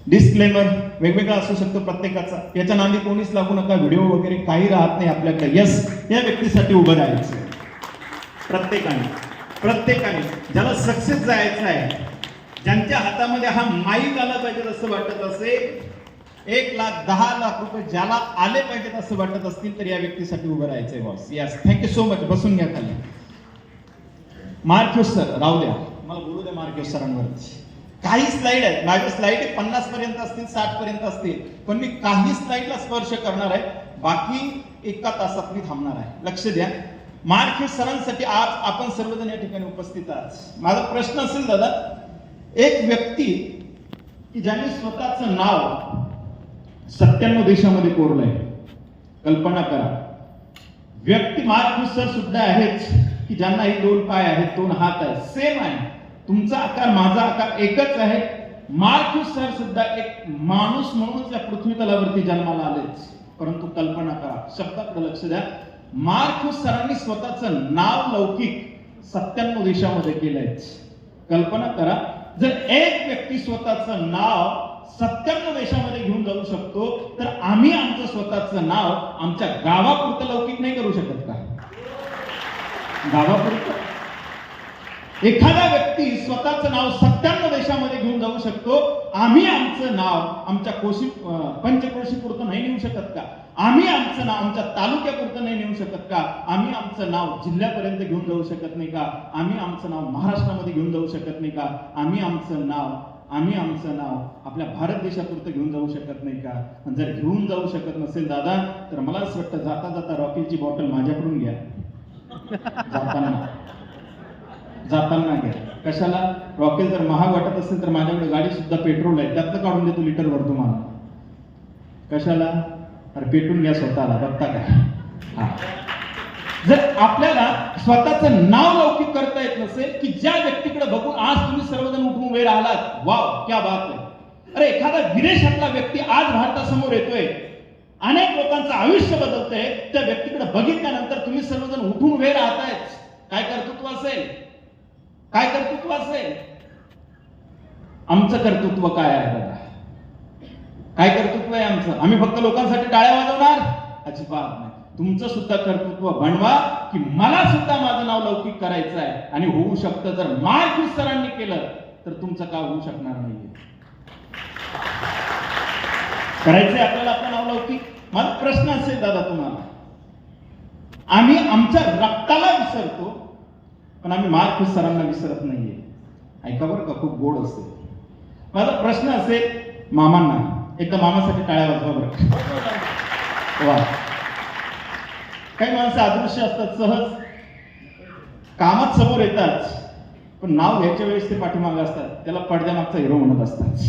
Disclaimer वेगवेगळा असू शकतो प्रत्येकाचा, याच्या नांदी कोणीच लागू नका, व्हिडिओ वगैरे काही राहत नाही आपल्याकडे. यस, या व्यक्तीसाठी उभं राहायचं प्रत्येकाने ज्याला सक्सेस जायचं आहे, ज्यांच्या हातामध्ये हा माईक आला पाहिजे असं वाटत असेल, 1,10,00,000 रुपये ज्याला आले पाहिजेत असं वाटत असतील, तर या व्यक्तीसाठी उभं राहायचंय boss. Yes, thank you so much. बसून घ्या खाली. मार्क्युस सर राहू द्या, मला बोलू द्या मार्क्युस सरांवरती. काही स्लाइड आहेत, माझे स्लाइड 50 पर्यंत असतील, 60 पर्यंत असतील, पण मी काही स्लाइडला स्पर्श करणार आहे, बाकी 1 तासात मी थांबणार आहे. लक्ष द्या. मार्क्युस सरांसाठी आज आपण सर्वजण या ठिकाणी उपस्थित आहात. माझा प्रश्न असेल दादा, एक व्यक्ती की ज्याने स्वतःचं नाव 97 देशामध्ये कोरलंय, कल्पना करा. व्यक्ती मार्क्युस सर सुद्धा आहेत की ज्यांना ही 2 पाय आहेत, 2 हात आहेत, सेम आहे. तुमचा आकार माझा आकार एकच आहे. मार्क्युस सर सुद्धा एक माणूस म्हणूनच या पृथ्वी तलावरती जन्माला आलेच. परंतु कल्पना करा, शब्दाकडे लक्ष द्या, मार्क्युस सरांनी स्वतःचं नाव लौकिक 97 देशामध्ये केलंय. कल्पना करा, जर एक व्यक्ती स्वतःचं नाव 97 देशामध्ये घेऊन जाऊ शकतो, तर आम्ही आमचं स्वतःचं नाव आमच्या गावापुरतं लौकिक नाही करू शकत का? गावापुरतं एखादा व्यक्ती स्वतःचं नाव 97 देशामध्ये घेऊन जाऊ शकतो, आम्ही आमचं नाव आमच्या पंचक्रोशी पुरतं नाही नेऊ शकत का? आम्ही आमचं नाव आमच्या तालुक्यापुरतं नाही नेऊ शकत का? आम्ही आमचं नाव जिल्ह्यापर्यंत घेऊन जाऊ शकत नाही का? आम्ही आमचं नाव महाराष्ट्रामध्ये घेऊन जाऊ शकत नाही का? आम्ही आमचं नाव आपल्या भारत देशापुरतं घेऊन जाऊ शकत नाही का? जर घेऊन जाऊ शकत नसेल दादा, तर मला असं वाटतं जाता जाता रॉकेलची बॉटल माझ्याकडून घ्या. जाताना घ्या. कशाला? रॉकेल जर महाग वाटत असेल तर माझ्याकडे गाडी सुद्धा पेट्रोल आहे, त्यातलं काढून देतो लिटर भर तुम्हाला. कशाला? अरे पेटून घ्या स्वतःला, बघता काय? हा, जर आपल्याला स्वतःचं नाव लौकिक करता येत नसेल, की ज्या व्यक्तीकडे बघून आज तुम्ही सर्वजण उठून उभे राहिलात, वाव क्या बात आहे. अरे एखादा विदेशातला व्यक्ती आज भारतासमोर येतोय, अनेक लोकांचं आयुष्य बदलतंय, त्या व्यक्तीकडे बघितल्यानंतर तुम्ही सर्वजण उठून उभे राहतायत. काय कर्तृत्व असेल? काय कर्तृत्व असेल? आमचं कर्तृत्व काय आहे दादा? काय कर्तृत्व आहे आमचं? आम्ही फक्त लोकांसाठी टाळ्या वाजवणार? अजिबात नाही. तुमचं सुद्धा कर्तृत्व बनवा, की मला सुद्धा माझं नाव लौकिक करायचं आहे, आणि होऊ शकतं जर मार्क्युस सरांनी केलं तर तुमचं का होऊ शकणार नाहीये? करायचंय आपल्याला आपलं नाव लौकिक. माझा प्रश्न असेल दादा तुम्हाला, आम्ही आमच्या रक्ताला विसरतो, पण आम्ही मार्क्युस सरांना विसरत नाहीये. ऐका बरं का, खूप गोड असेल. माझा प्रश्न असेल मामांना, एकदा मामासाठी टाळ्या वाजवा बरं. वा, काही माणसं अदृश्य असतात, सहज कामात समोर येतात, पण नाव घ्यायच्या वेळेस ते पाठीमागे असतात. त्याला पडद्यामागचा हिरो म्हणत असतात.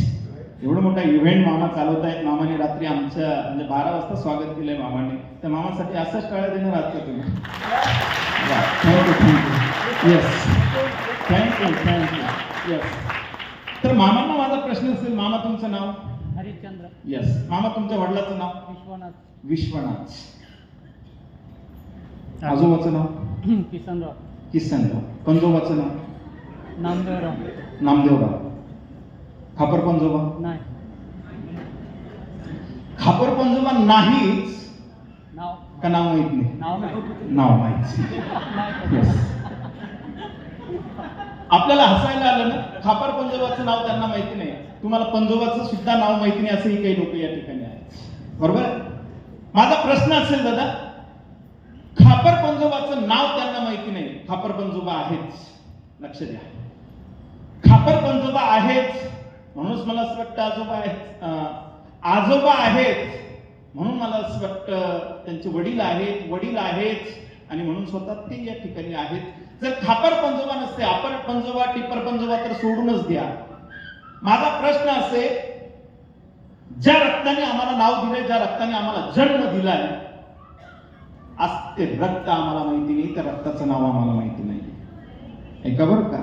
एवढं मोठा इव्हेंट मामा चालवतायत. मामाने रात्री आमच्या म्हणजे 12 वाजता स्वागत केलंय मामाने. त्या मामासाठी असाच टाळ्या देणार आहात का तुम्ही? थँक्यू. Yes, thank you. येस. तर मामांना माझा प्रश्न असेल, मामा तुमचं नाव? हरिश्चंद्र. येस. मामा तुमच्या वडिलाचं नाव? विश्वनाथ. विश्वनाथ. आजोबाचं नाव? किसनराव. किसनराव. पंजोबाचं नाव? नामदेवराव. नामदेवराव. खापर पंजोबा? नाही. खापर पंजोबा नाहीच नाव का नाव माहित नाही? नाव नाही. नाव माहित. येस. आपल्याला हसायला आलं ना, खापर पंजोबाचं नाव त्यांना माहिती नाही, तुम्हाला पंजोबाचं सुद्धा नाव माहिती नाही, असंही काही लोक या ठिकाणी आहेत. बरोबर? माझा प्रश्न असेल दादा, खापर पंजोबाचं नाव त्यांना माहिती नाही, खापर पंजोबा आहेच. लक्ष द्या, खापर पंजोबा आहेच म्हणूनच मला असं वाटतं आजोबा आहेत, आजोबा आहेत म्हणून मला असं वाटतं त्यांचे वडील आहेत, आणि म्हणून स्वतः ते या ठिकाणी आहेत. जर खापर पंजोबा नसते, अपर पंजोबा, टिपर पंजोबा तर सोडूनच द्या. माझा प्रश्न असेल, ज्या रक्ताने आम्हाला नाव दिलंय, ज्या रक्ताने आम्हाला जन्म दिलाय, आज ते रक्त आम्हाला माहिती नाही, त्या रक्ताचं नाव आम्हाला माहिती नाही. ऐका बरं का,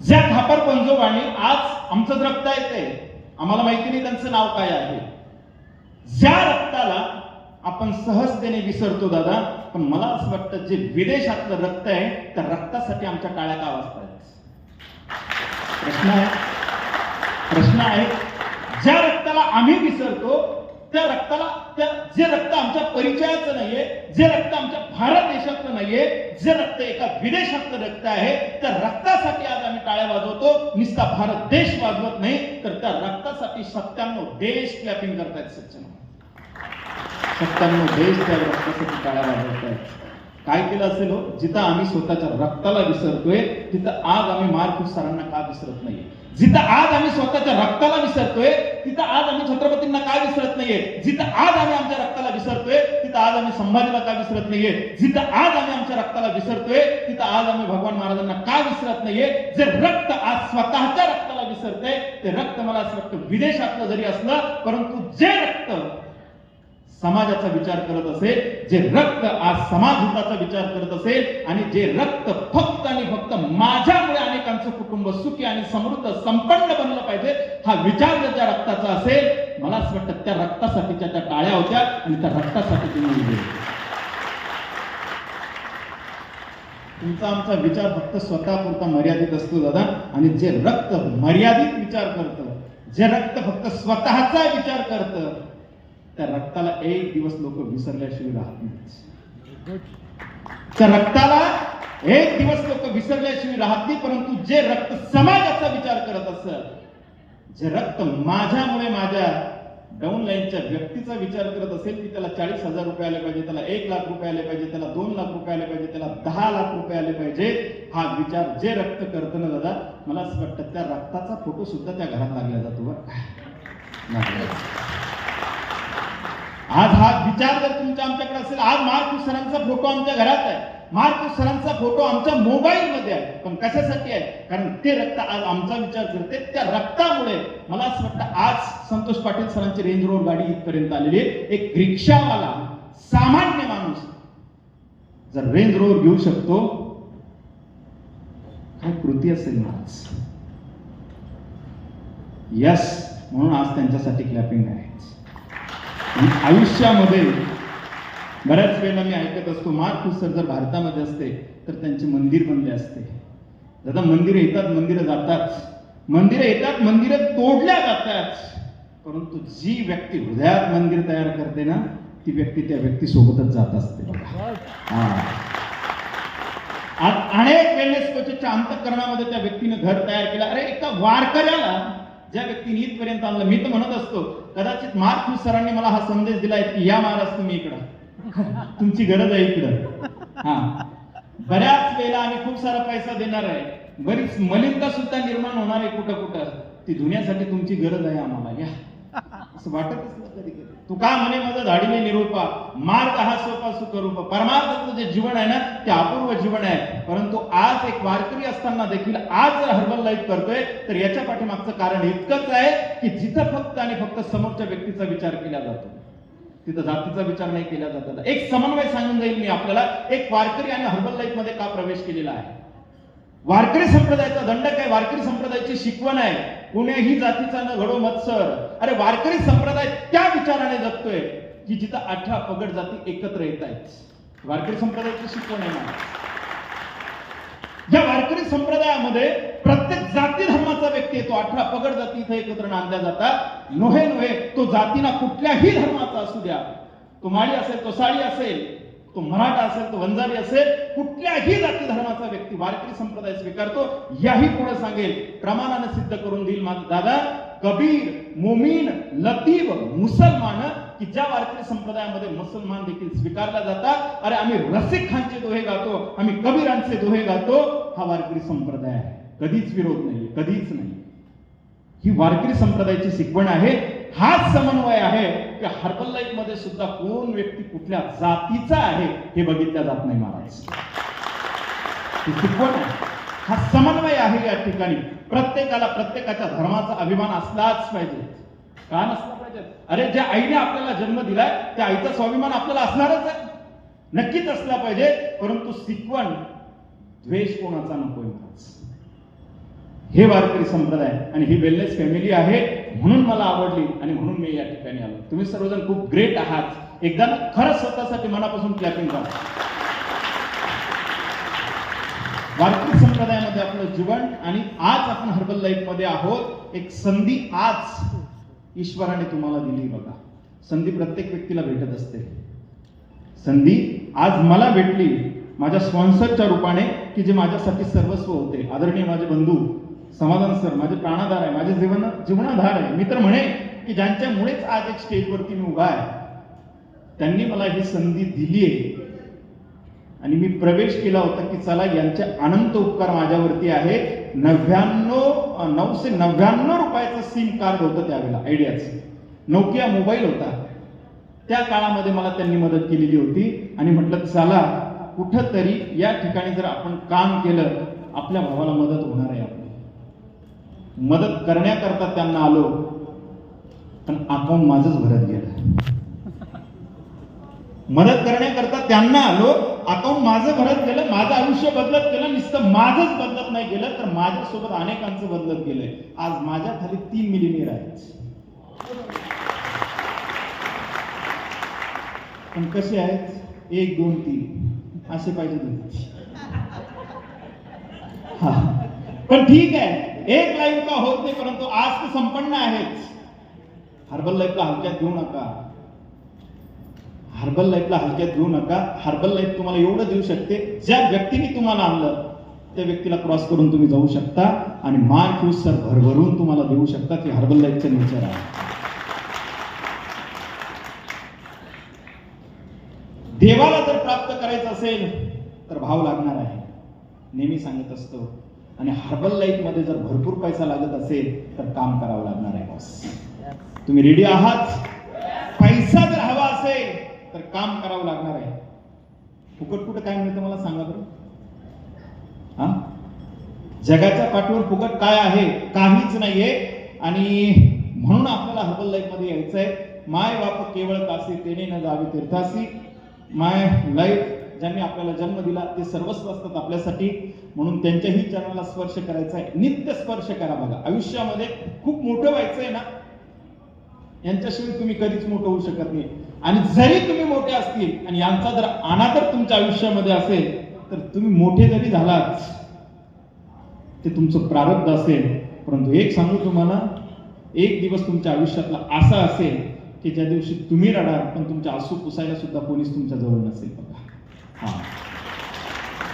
ज्या खापर पंजोबाने आज आमचं रक्त येते, आम्हाला माहिती नाही त्यांचं नाव काय आहे. ज्या रक्ताला आपण सहजतेने विसरतो दादा, पण मला असं वाटतं जे विदेशातलं रक्त आहे, त्या रक्तासाठी आमच्या टाळ्या का वाजतायत? प्रश्न आहे. ज्या रक्ताला आम्ही विसरतो त्या रक्ताला जे रक्त आमच्या परिचयाचं नाहीये, जे रक्त आमच्या भारत देशातलं नाहीये, जे रक्त एका विदेशातलं रक्त आहे, त्या रक्तासाठी आज आम्ही टाळ्या वाजवतो. नुसता भारत देश वाजवत नाही तर त्या रक्तासाठी 97 देश क्लॅपिंग करतायत. सच्चन 97 देश त्या रक्तासाठी टाळ्या वाजवत आहेत. काय केलं असेल हो? जिथं आम्ही स्वतःच्या रक्ताला विसरतोय तिथं आज आम्ही मार्क्स सरांना का विसरत नाहीये? जिथं आज आम्ही स्वतःच्या रक्ताला विसरतोय तिथं आज आम्ही छत्रपतींना का विसरत नाहीये? जिथं आज आम्ही आमच्या रक्ताला विसरतोय तिथं आज आम्ही संभाजीला का विसरत नाहीये? जिथं आज आम्ही आमच्या रक्ताला विसरतोय तिथं आज आम्ही भगवान महाराजांना का विसरत नाहीये? जे रक्त आज स्वतःच्या रक्ताला विसरते ते रक्त मला असं वाटतं विदेशातलं जरी असलं परंतु जे रक्त समाजाचा विचार करत असेल, जे रक्त आज समाजहिताचा विचार करत असेल आणि जे रक्त फक्त आणि फक्त माझ्यामुळे अनेकांचं कुटुंब सुखी आणि समृद्ध संपन्न बनलं पाहिजे हा विचार जर त्या रक्ताचा असेल, मला असं वाटतं त्या रक्तासाठीच्या त्या टाळ्या होत्या आणि त्या रक्तासाठी तुम्ही उभे. तुमचा आमचा विचार फक्त स्वतःपुरता मर्यादित असतो दादा. आणि जे रक्त मर्यादित विचार करतं, जे रक्त फक्त स्वतःचा विचार करतं त्या रक्ताला एक दिवस लोक विसरल्याशिवाय राहत नाहीत. त्या रक्ताला एक दिवस लोक विसरल्याशिवाय राहत नाही. परंतु जे रक्त समाजाचा विचार करत असेल, जे रक्त माझ्यामुळे माझ्या डाऊन लाईनच्या व्यक्तीचा विचार करत असेल की त्याला 40,000 रुपये आले पाहिजे, त्याला 1 लाख रुपये आले पाहिजे, त्याला 2 लाख रुपये आले पाहिजे, त्याला 10 लाख रुपये आले पाहिजे, हा विचार जे रक्त करतं ना दादा, मला असं वाटतं त्या रक्ताचा फोटो सुद्धा त्या घरात लागला जातो बरं. आज हा विचार जर तुमच्या आमच्याकडे असेल, आज मार्क्स सरांचा फोटो आमच्या घरात आहे, मार्क्स सरांचा फोटो आमच्या मोबाईल मध्ये आहे, पण कशासाठी आहे? कारण ते रक्त आज आमचा विचार करते. त्या रक्तामुळे मला असं वाटतं आज संतोष पाटील सरांची रेंज रोड गाडी इथपर्यंत आलेली आहे. एक रिक्षावाला सामान्य माणूस जर रेंज रोड घेऊ शकतो, काय कृती असेल माझ. यस, म्हणून आज त्यांच्यासाठी क्लॅपिंग आहे. आयुष्यामध्ये बऱ्याच वेळेला मी ऐकत असतो मार्क्स सर जर भारतामध्ये असते तर त्यांचे मंदिर बनले असते. दादा मंदिरं येतात, मंदिरं जातात, मंदिरं येतात, मंदिरं तोडल्या जातात, परंतु जी व्यक्ती हृदयात मंदिर तयार करते ना ती व्यक्ती त्या व्यक्ती सोबतच जात असते. आज अनेक वेळेस क्वचितच्या अंतःकरणामध्ये त्या व्यक्तीने घर तयार केलं. अरे एका वारकऱ्याला ज्या व्यक्तीने इथपर्यंत आणलं, मी तर म्हणत असतो कदाचित मार्क्स सरांनी मला हा संदेश दिलाय की या महाराज तुम्ही इकडं, तुमची गरज आहे इकडं. हा, बऱ्याच वेळेला आम्ही खूप सारा पैसा देणार आहे, बरीच मलिनता सुद्धा निर्माण होणार आहे कुठं कुठं, ती धुण्यासाठी तुमची गरज आहे आम्हाला, या असं वाटतच नाही कधी कधी. तू का म्हणे माझं धाडीने निरूपा, मार्ग हा सोपा सुखरूप. परमार्थाचं जे जीवन आहे ना ते अपूर्व जीवन आहे. परंतु आज एक वारकरी असताना देखील आज जर हर्बल लाईफ करतोय तर याच्या पाठीमागचं कारण इतकंच आहे की जिथं फक्त आणि फक्त समोरच्या व्यक्तीचा विचार केला जातो तिथं जातीचा विचार नाही केला जात. एक समन्वय सांगून जाईल मी आपल्याला, एक वारकरी आणि हर्बल लाईफ मध्ये का प्रवेश केलेला आहे. वारकरी संप्रदायाचा दंडक आहे, वारकरी संप्रदायाची शिकवण आहे, कोण्याही जातीचा न घडो मत्सर. अरे वारकरी संप्रदाय त्या विचाराने जगतोय की जिथं 18 पगड जाती एकत्र येत आहेत. वारकरी संप्रदायाची शिकवण आहे ना. या वारकरी संप्रदायामध्ये प्रत्येक जाती धर्माचा व्यक्ती येतो. 18 पगड जाती इथे एकत्र आणल्या जातात. नोहे नोहे तो जातीना कुठल्याही धर्माचा असू द्या, तो माळी असेल, तो साळी असेल, तो मराठा असेल, तो वंजारी असेल, कुठल्याही जाती धर्माचा व्यक्ती वारकरी संप्रदाय स्वीकारतो. याही पुढे सांगेल, प्रमाणाने सिद्ध करून देईल माझा दादा. कबीर, मोमीन, लतीफ, मुसलमान, की ज्या वारकरी संप्रदायामध्ये मुसलमान देखील स्वीकारला जातात. अरे आम्ही रसिक खानचे दोहे गातो, आम्ही कबीरांचे दोहे गातो, हा वारकरी संप्रदाय आहे. कधीच विरोध नाही, कधीच नाही. ही वारकरी संप्रदायाची शिकवण आहे. हाच समन्वय आहे की हर्बल लाईफ मध्ये सुद्धा कोण व्यक्ती कुठल्या जातीचा आहे हे बघितल्या जात नाही महाराज. ही शिकवण आहे, हा समन्वय आहे या ठिकाणी. प्रत्येकाला प्रत्येकाच्या धर्माचा अभिमान असलाच पाहिजे. का नसला पाहिजे? अरे ज्या आईने आपल्याला जन्म दिलाय त्या आईचा स्वाभिमान आपल्याला असणारच आहे, नक्कीच असला पाहिजे. परंतु शिकवण द्वेष कोणाचा नको महाराज. हे वारकरी संप्रदाय आणि ही वेलनेस फॅमिली आहे, म्हणून मला आवडली आणि म्हणून मी या ठिकाणी आलो. तुम्ही सर्वजण खूप ग्रेट आहात. एकदा खरंच स्वतःसाठी मनापासून क्लॅपिंग करा. वारकरी संप्रदायामध्ये आपलं जीवन आणि आज आपण हर्बल लाईफ मध्ये आहोत. एक संधी आज ईश्वराने तुम्हाला दिली बघा. संधी प्रत्येक व्यक्तीला भेटत असते. संधी आज मला भेटली माझ्या स्पॉन्सरच्या रूपाने, की जे माझ्यासाठी सर्वस्व होते. आदरणीय माझे बंधू समाधान सर माझे प्राणाधार आहे, माझे जीवनाधार आहे. मी तर म्हणे की ज्यांच्यामुळेच आज एक स्टेजवरती मी उभा आहे, त्यांनी मला ही संधी दिली आहे. आणि मी प्रवेश केला होता की चला यांचे अनंत उपकार माझ्यावरती आहेत. 999 रुपयाचं सिम कार्ड होतं त्यावेळेला, आयडियाचं नोकिया मोबाईल होता. त्या काळामध्ये मला त्यांनी मदत केलेली होती. आणि म्हटलं चला कुठंतरी या ठिकाणी जर आपण काम केलं, आपल्या भावाला मदत होणार आहे. आपली मदत करण्याकरता त्यांना आलो, पण अकाउंट माझंच भरत गेलं. मदत करण्याकरता त्यांना आलो, अकाउंट माझं भरत गेलं. माझं आयुष्य बदलत गेलं. नुसतं माझंच बदलत नाही गेलं, तर माझ्यासोबत अनेकांचं बदलत गेलंय. आज माझ्या खाली 3 मिलियनियर आहेत. पण कसे आहेत? 1 2 3 असे पाहिजे. हा पण ठीक आहे, एक लाईफ का होत नाही, परंतु आज ते संपन्न आहेत. हर्बल लाईफला हलक्यात घेऊ नका. हर्बल लाईफला हलक्यात घेऊ नका. हर्बल लाईफ तुम्हाला एवढं देऊ शकते, ज्या व्यक्तीने तुम्हाला आणलं त्या व्यक्तीला क्रॉस करून तुम्ही जाऊ शकता आणि मार्क यूज सर भरभरून तुम्हाला देऊ शकता. की हर्बल लाईफचं नेचर आहे. देवाला जर प्राप्त करायचं असेल तर भाव लागणार आहे, नेहमी सांगत असतो. आणि हर्बल लाईफ मध्ये जर भरपूर पैसा लागत असेल तर काम करावं लागणार आहे. बॉस तुम्ही रेडी आहात? पैसा जर हवा असेल तर काम करावं लागणार आहे. फुकट कुठं काय मिळतं मला सांगा बरं. हा जगाच्या पाठीवर फुकट काय आहे? काहीच नाहीये. आणि म्हणून आपल्याला हर्बल लाईफ मध्ये यायचं आहे. माय बाप केवळ कासी तेने न जावे तीर्थासी. माय लाईफ ज्यांनी आपल्याला जन्म दिला ते सर्वस्व असतात आपल्यासाठी. म्हणून त्यांच्याही चरणाला स्पर्श करायचा आहे. नित्य स्पर्श करा. बघा आयुष्यामध्ये खूप मोठं व्हायचंय ना, यांच्याशिवाय तुम्ही कधीच मोठं होऊ शकत नाही. आणि जरी तुम्ही मोठे असतील आणि यांचा जर अनादर तुमच्या आयुष्यामध्ये असेल तर तुम्ही मोठे जरी झालात, ते तुमचं प्रारब्ध असेल. परंतु एक सांगू तुम्हाला, एक दिवस तुमच्या आयुष्यातला असा असेल की ज्या दिवशी तुम्ही रडाल पण तुमच्या आसू पुसायला सुद्धा कोणीच तुमच्या जवळ नसेल. बघा हा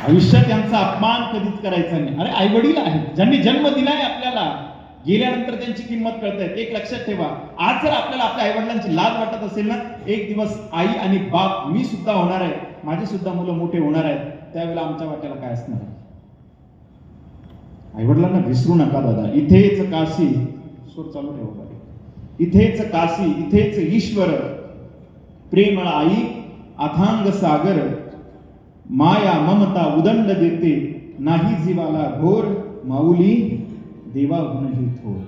आयुष्यात यांचा अपमान कधीच करायचा नाही. अरे आई वडील आहेत ज्यांनी जन्म दिलाय आपल्याला, गेल्यानंतर त्यांची किंमत कळते. एक लक्षात ठेवा, आज जर आपल्याला आपल्या आई वडिलांची लाज वाटत असेल ना, एक दिवस आई आणि बाप मी सुद्धा होणार आहे, माझे सुद्धा मुलं मोठे होणार आहेत, त्यावेळेला आमच्या वाट्याला काय असणार आहे? आई वडिलांना विसरू नका दादा. इथेच काशी, सूर चालू ठेवा. इथेच काशी, इथेच ईश्वर, प्रेमळ आई अथांग सागर, माया ममता उदंड देते, नाही जीवाला घोर, माऊली देवाहूनही थोर.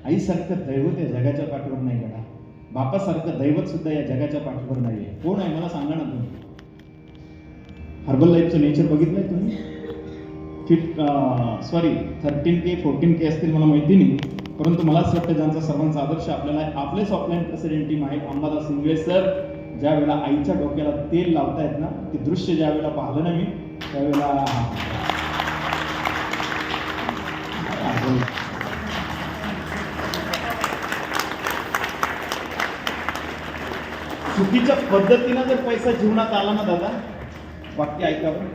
आईसारखं दैवत या जगाच्या पाठीवर नाही गडा. बापासारखं दैवत सुद्धा या जगाच्या पाठीवर नाहीये. कोण आहे मला सांगा ना तुम्ही. हर्बल लाईफचं नेचर बघितलंय तुम्ही? 13K 14K असतील मला माहिती नाही, परंतु मला असं वाटतं ज्यांचा सर्वांचा आदर्श आपल्याला आपलेच ऑफलाईन प्रेसिडेंट टीम आहे. अंबादास इंगळे सर ज्या वेळेला आईच्या डोक्याला तेल लावतायत ना, ते दृश्य ज्या वेळेला पाहिलं ना मी, त्यावेळेला चुकीच्या पद्धतीनं जर पैसा जीवनात आला ना दादा, वाक्य ऐका बरं,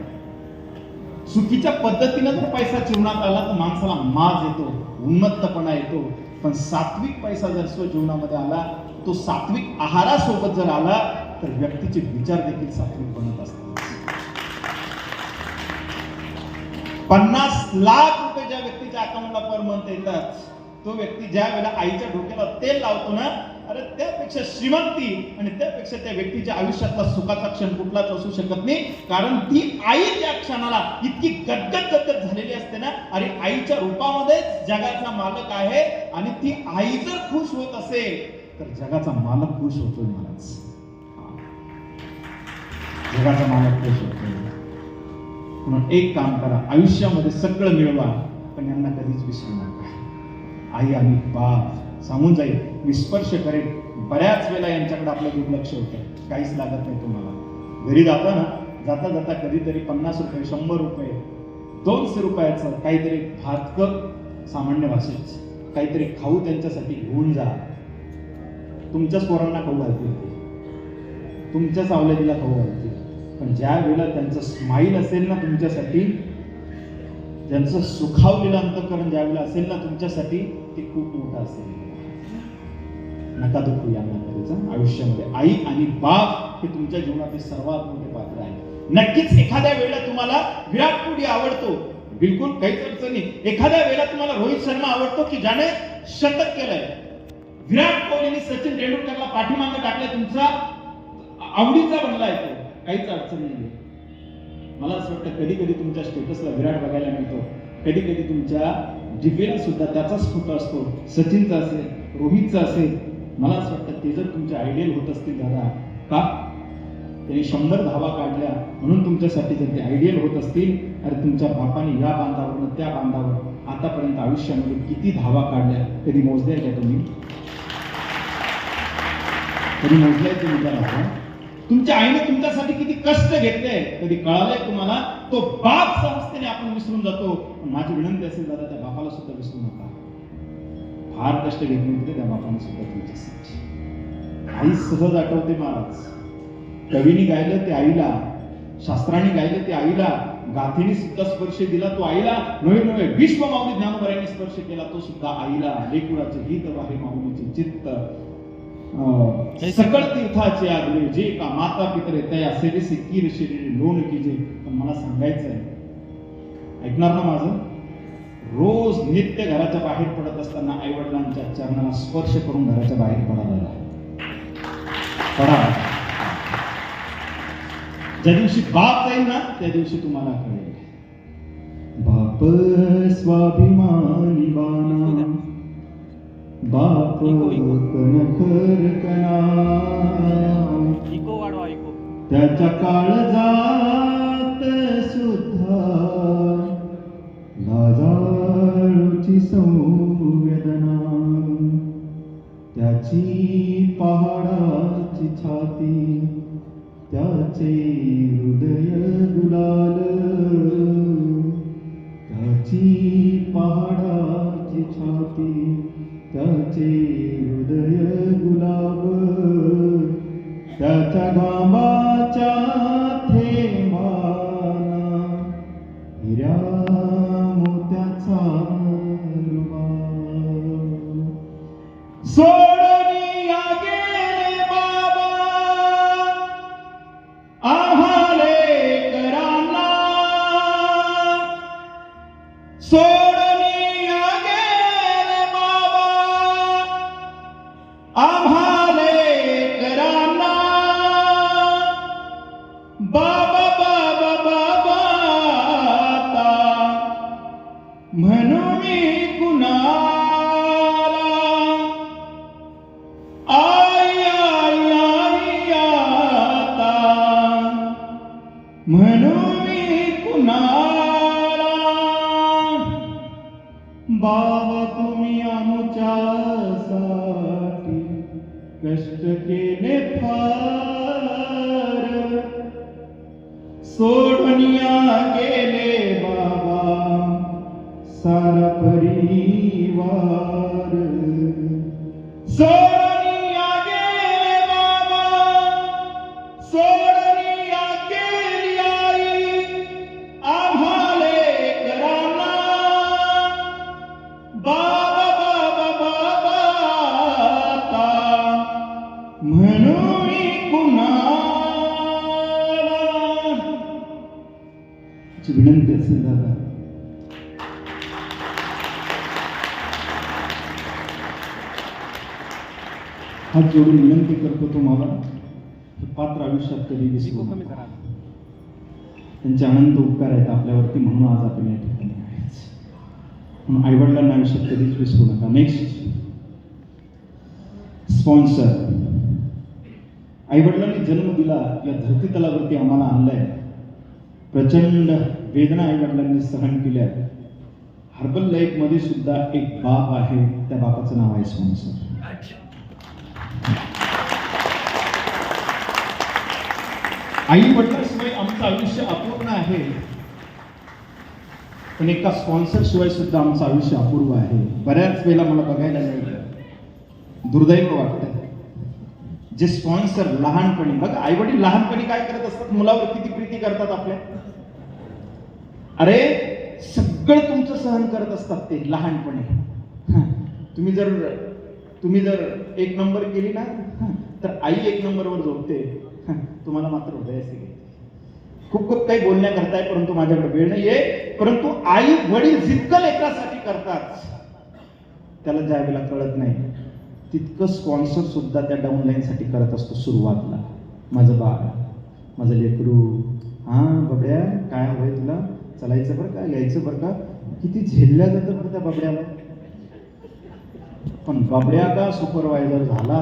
चुकीच्या पद्धतीनं जर पैसा जीवनात आला तर माणसाला माज येतो, उन्मत्तपणा येतो. पण सात्विक पैसा जर जीवनामध्ये आला, तो सात्विक आहारासोबत जर आला तर व्यक्तीचे विचार देखील सात्विक बनत असतात. 50 लाख रुपये ज्या व्यक्तीच्या अकाउंटला पर मंथ येतात, तो व्यक्ती ज्या वेळेला आईच्या डोक्याला तेल लावतो ना, अरे त्यापेक्षा श्रीमंती आणि त्यापेक्षा त्या व्यक्तीच्या आयुष्यातला सुखाचा क्षण कुठलाच असू शकत नाही. कारण ती आई त्या क्षणाला इतकी गदगद झालेली असते ना, अरे आईच्या रूपामध्येच जगाचा मालक आहे. आणि ती आई जर खुश होत असेल तर जगाचा मालक खुश होतोय. मलाच जगाचा मालक खुश होतोय. म्हणून एक काम करा, आयुष्यामध्ये सगळं मिळवा, पण यांना कधीच विसरू नका. आई आणि बाप सांगून जाईल, मी स्पर्श करेन. बऱ्याच वेळा यांच्याकडे आपलं दुर्लक्ष होतं, काहीच लागत नाही तुम्हाला. घरी जाता ना, जाता जाता कधीतरी 50 रुपये 100 रुपये 200 रुपयाचं काहीतरी भातकं, सामान्य भाषेत काहीतरी खाऊ त्यांच्यासाठी घेऊन जा. तुमच्याच पोरांना खाऊ घालतील, तुमच्याच अवलादीला खाऊ घालतील. पण ज्या वेळेला त्यांचं स्माईल असेल ना तुमच्यासाठी, ज्यांचं सुखावलेलं अंतःकरण ज्या वेळेला असेल ना तुमच्यासाठी, ते खूप मोठं असेल. नका दुखू यांना करायचं आयुष्यामध्ये. आई आणि बाप हे तुमच्या जीवनातील सर्वात मोठे पात्र आहे. नक्कीच एखाद्या वेळेला तुम्हाला विराट कोहली आवडतो, बिलकुल काहीच अडचण नाही. एखाद्या वेळेला तुम्हाला रोहित शर्मा आवडतो की ज्याने शतक केलंय. विराट कोहलीने सचिन तेंडुलकरला पाठीमागे टाकलं, तुमचा आवडीचा बनलाय तो, काहीच अडचण नाही. मला असं वाटतं कधी कधी तुमच्या स्टेटसला विराट बघायला मिळतो, कधी कधी तुमच्या डीपीला सुद्धा त्याचाच फोटो असतो, सचिनचा असेल, रोहितचा असेल. मला असं वाटतं ते जर तुमचे आयडियल होत असतील दादा, का त्यांनी 100 धावा काढल्या म्हणून तुमच्यासाठी जर ते आयडियल होत असतील, अरे तुमच्या बापाने या बांधावरनं त्या बांधावर आतापर्यंत आयुष्यामध्ये किती धावा काढल्या कधी मोजल्या का तुम्ही? कधी मोजलाय तुम्ही त्याला? तुमच्या आईने तुमच्यासाठी किती कष्ट घेतले कधी कळालंय तुम्हाला? तो बाप संस्थेने आपण विसरून जातो. माझी विनंती असेल दादा, त्या बापाला सुद्धा विसरू नका. फार कष्ट घेतले होते त्या बापाने सुद्धा तुमच्यासाठी. आई सहज आठवते महाराज. कवीने गायलं ते आईला, शास्त्राने गायलं ते आईला, गाथेने सुद्धा स्पर्श दिला तो आईला. नव्हे नव्हे विश्व माऊली ज्ञानोबरायांनी स्पर्श केला तो सुद्धा आईला. लेकुराचे हित वाहे माऊलीचे चित्त, सकळ तीर्थाचे आगळे जे का माता पितरे तया सेवेसे कीर शरीर लोण कीजे. पण मला सांगायचं आहे, ऐकणार ना माझं? रोज नित्य घराच्या बाहेर पडत असताना आई वडिलांच्या चरणाला स्पर्श करून घराच्या बाहेर पडायला पडा. ज्या दिवशी बाप जाईल ना त्या दिवशी तुम्हाला कळेल. बाप स्वाभिमानी बाना, बाप कणखर कणा, इको वाढवा, इको. त्याच्या काळजात सुद्धा लाजाळूची संवेदना, त्याची पहाडाची छाती, त्याचे हृदय गुलाल, त्याची पहाडाची छाती, त्याचे हृदय गुलाब, त्याच्या घामाच्या थेंबाना हिऱ्या मोत्याचा रुमाल. सोडून गेले बाबा आम्हाले करांना, सोडून गेले बाबा आम्हाले करांना. बाबा बाबा बाबा आता म्हणू मी कुणाला, आई आई आई आता म्हणू मी कुणाला. बाबा तुम्ही आमच्यासाठी कष्ट केले फार, सोडून गेले बाबा सारा परिवार. सोडून गेले बाबा, सोडून गेली आई आम्हाले करांना. बाबा बाबा बाबा आता म्हणू मी कुणाला. विनंती असेल दादा, हात जोडून विनंती करतो तुम्हाला, पात्र आयुष्यात कधी विसरू इको कमी नका. करा. त्यांचे अनंत उपकार आहेत आपल्यावरती, म्हणून आज आपण या ठिकाणी आहेच. म्हणून आईवडिलांना आयुष्यात कधीच विसरू नका. Next sponsor. आईवडिलांनी जन्म दिला, या धरती तलावरती आम्हाला आणलंय. प्रचंड वेदना आईवडिलांनी सहन केल्या. हर्बल लाईफ मध्ये सुद्धा एक बाप आहे, त्या बापाचं नाव आहे स्पॉन्सर. आई वडिलांशिवाय आमचं आयुष्य अपूर्ण आहे, पण एका स्पॉन्सर शिवाय सुद्धा आमचं आयुष्य अपूर्व आहे. बऱ्याच वेळेला मला बघायला मिळतं, दुर्दैव वाटतं जे स्पॉन्सर लहानपणी, बघा आई वडील लहानपणी काय करत असतात, मुलावर किती प्रीती करतात आपल्या. अरे सगळं तुमचं सहन करत असतात ते लहानपणी. तुम्ही जर एक नंबर केली ना, तर आई एक नंबरवर झोपते, तुम्हाला मात्र हृदयाशी घेते. खूप खूप काही बोलण्या करताय, परंतु माझ्याकडे वेळ नाहीये. परंतु आई वडील जितकं लेकरासाठी करतात, त्याला ज्या वेळेला कळत नाही, तितकं स्पॉन्सर सुद्धा त्या डाऊनलाईन साठी करत असतो सुरुवातला. माझं बाळ, माझं लेकरू, हा बबड्या काय हवंय तुला, चालायचं बरं का, यायचं बरं का. किती झेलल्या जातं बरं त्या बबड्याला. पण बबड्या का सुपरवायझर झाला,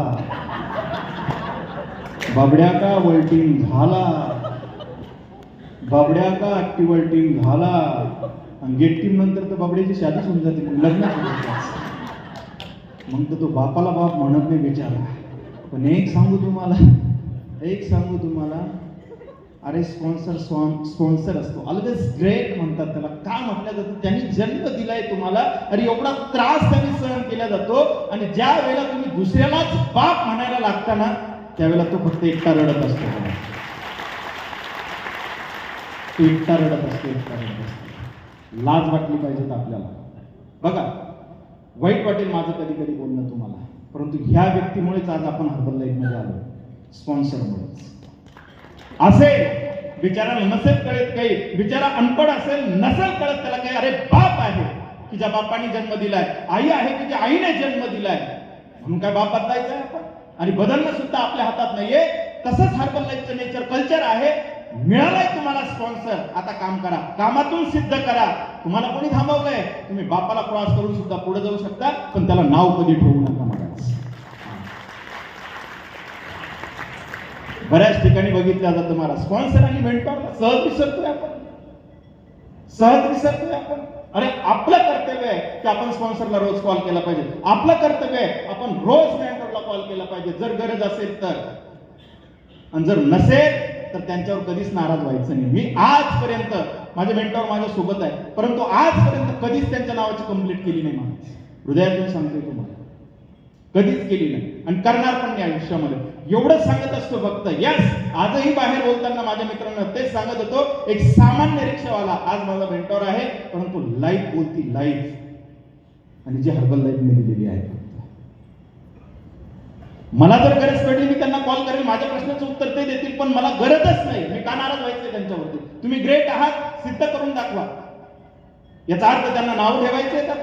बबड्या का वर्ल्टिंग झाला, बबड्या का ऍक्टिव्ह टीम झाला, आणि गेट टीम नंतर तर बबड्याची शादीच होऊन जाते, मग लग्न मग तर तो बापाला बाप म्हणत नाही बिचारा. पण एक सांगू तुम्हाला, अरे स्पॉन्सर असतो अलगच ग्रेट म्हणतात त्याला. का म्हटलं जातं, त्यांनी जन्म दिलाय तुम्हाला, अरे एवढा त्रास त्यांनी सहन केला जातो. आणि ज्या वेळेला तुम्ही दुसऱ्यालाच बाप म्हणायला लागता ना, त्यावेळेला तो फक्त एकटा रडत असतो. तो एकटा रडत असतो. लाज वाटली पाहिजे आपल्याला. बघा, वाईट वाटेल माझं कधी कधी बोलणं तुम्हाला, परंतु ह्या व्यक्तीमुळेच आज आपण हर्बल लाईफ मध्ये आलो, स्पॉन्सरमुळेच. असेल बिचाराला नसेल कळत काही, बिचारा अनपड असेल, नसेल कळत त्याला काही, अरे बाप आहे की ज्या बापाने जन्म दिलाय, आई आहे की ज्या आईने जन्म दिलाय, म्हणून काय बाप बदलायचं आहे आपण, आणि बदलणं सुद्धा आपल्या हातात नाहीये. तसंच हर्बल लाईफचं नेचर कल्चर आहे. मिळालाय तुम्हाला स्पॉन्सर, आता काम करा, कामातून सिद्ध करा. तुम्हाला कोणी थांबवलंय, तुम्ही बापाला क्रॉस करून सुद्धा पुढे जाऊ शकता, पण त्याला नाव कधी ठेवू नका. बऱ्याच ठिकाणी बघितलं जातं मला स्पॉन्सर आणि मेंटॉरला सहज विसरतोय आपण. अरे आपलं कर्तव्य आहे की आपण स्पॉन्सरला रोज कॉल केला पाहिजे. आपलं कर्तव्य आहे आपण रोज मेंटॉरला कॉल केला पाहिजे, जर गरज असेल तर. आणि जर नसेल तर त्यांच्यावर कधीच नाराज व्हायचं नाही. मी आजपर्यंत, माझे मेंटॉर माझ्या सोबत आहे, परंतु आजपर्यंत कधीच त्यांच्या नावाची कंप्लीट केली नाही. मला हृदयातून सांगतोय तुम्हाला, कधीच केली नाही आणि करणार पण नाही आयुष्यामध्ये. एवढंच सांगत असतो फक्त. यस, आजही बाहेर बोलताना माझ्या मित्रांना तेच सांगत होतो, एक सामान्य रिक्षावाला आज माझा मेंटॉर आहे, परंतु लाईफ बोलती लाईफ, आणि जी हर्बल लाईफ मी दिलेली आहे. मला जर गरज पडली मी त्यांना कॉल करेल, माझ्या प्रश्नाचं उत्तर ते देतील, पण मला गरजच नाही. मी का नाराज व्हायचंय त्यांच्यावरती. तुम्ही ग्रेट आहात, सिद्ध करून दाखवा. याचा अर्थ त्यांना नाव ठेवायचंय का?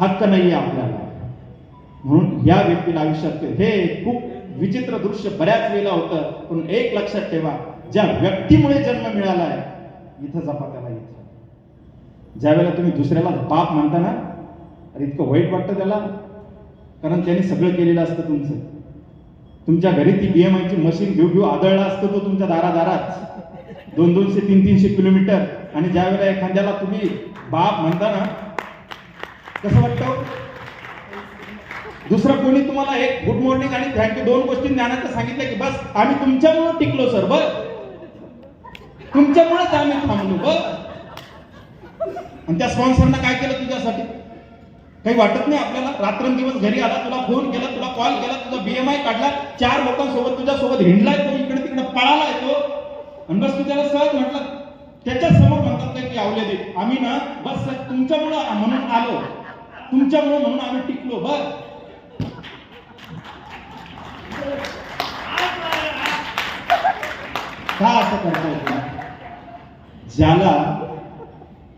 हक्क नाहीये आपल्याला. म्हणून या व्यक्तीला आयुष्यात हे खूप विचित्र दृश्य बऱ्याच वेळेला होतं. पण एक लक्षात ठेवा, ज्या व्यक्तीमुळे जन्म मिळालाय, इथं जपा त्याला. इथं ज्या वेळेला तुम्ही दुसऱ्याला बाप म्हणता ना, अरे इतकं वाईट वाटतं त्याला, कारण त्यांनी सगळं केलेलं असतं तुमचं. तुमच्या घरी ती BMI ची मशीन घेऊ आदळला असतं तो तुमच्या दारादारात 200-300 किलोमीटर. आणि ज्या वेळेला एखाद्याला तुम्ही बाप म्हणता ना, कसं वाटतं? दुसरं कोणी तुम्हाला एक गुड मॉर्निंग आणि थँक्यू 2 गोष्टी ज्ञानाचं सांगितलं की बस आम्ही तुमच्यामुळे टिकलो सर, बस तुमच्यामुळेच आम्ही थांबलो, बस. आणि त्या स्पॉन्सरनं काय केलं तुझ्यासाठी? काही वाटत नाही आपल्याला? रात्रंदिवस घरी आला, तुला फोन केला, तुला कॉल केला, तुझा BMI काढला, 4 लोकांसोबत तुझ्यासोबत हिंडलाय तो, इकडे तिकडे पळालाय तो, आणि बस तू त्याला सहज म्हटलं. त्याच्या समोर म्हणतात काय की आवले दे, आम्ही ना बस तुमच्यामुळं म्हणून आलो, तुमच्यामुळे म्हणून आम्ही टिकलो, बस. का असं करता?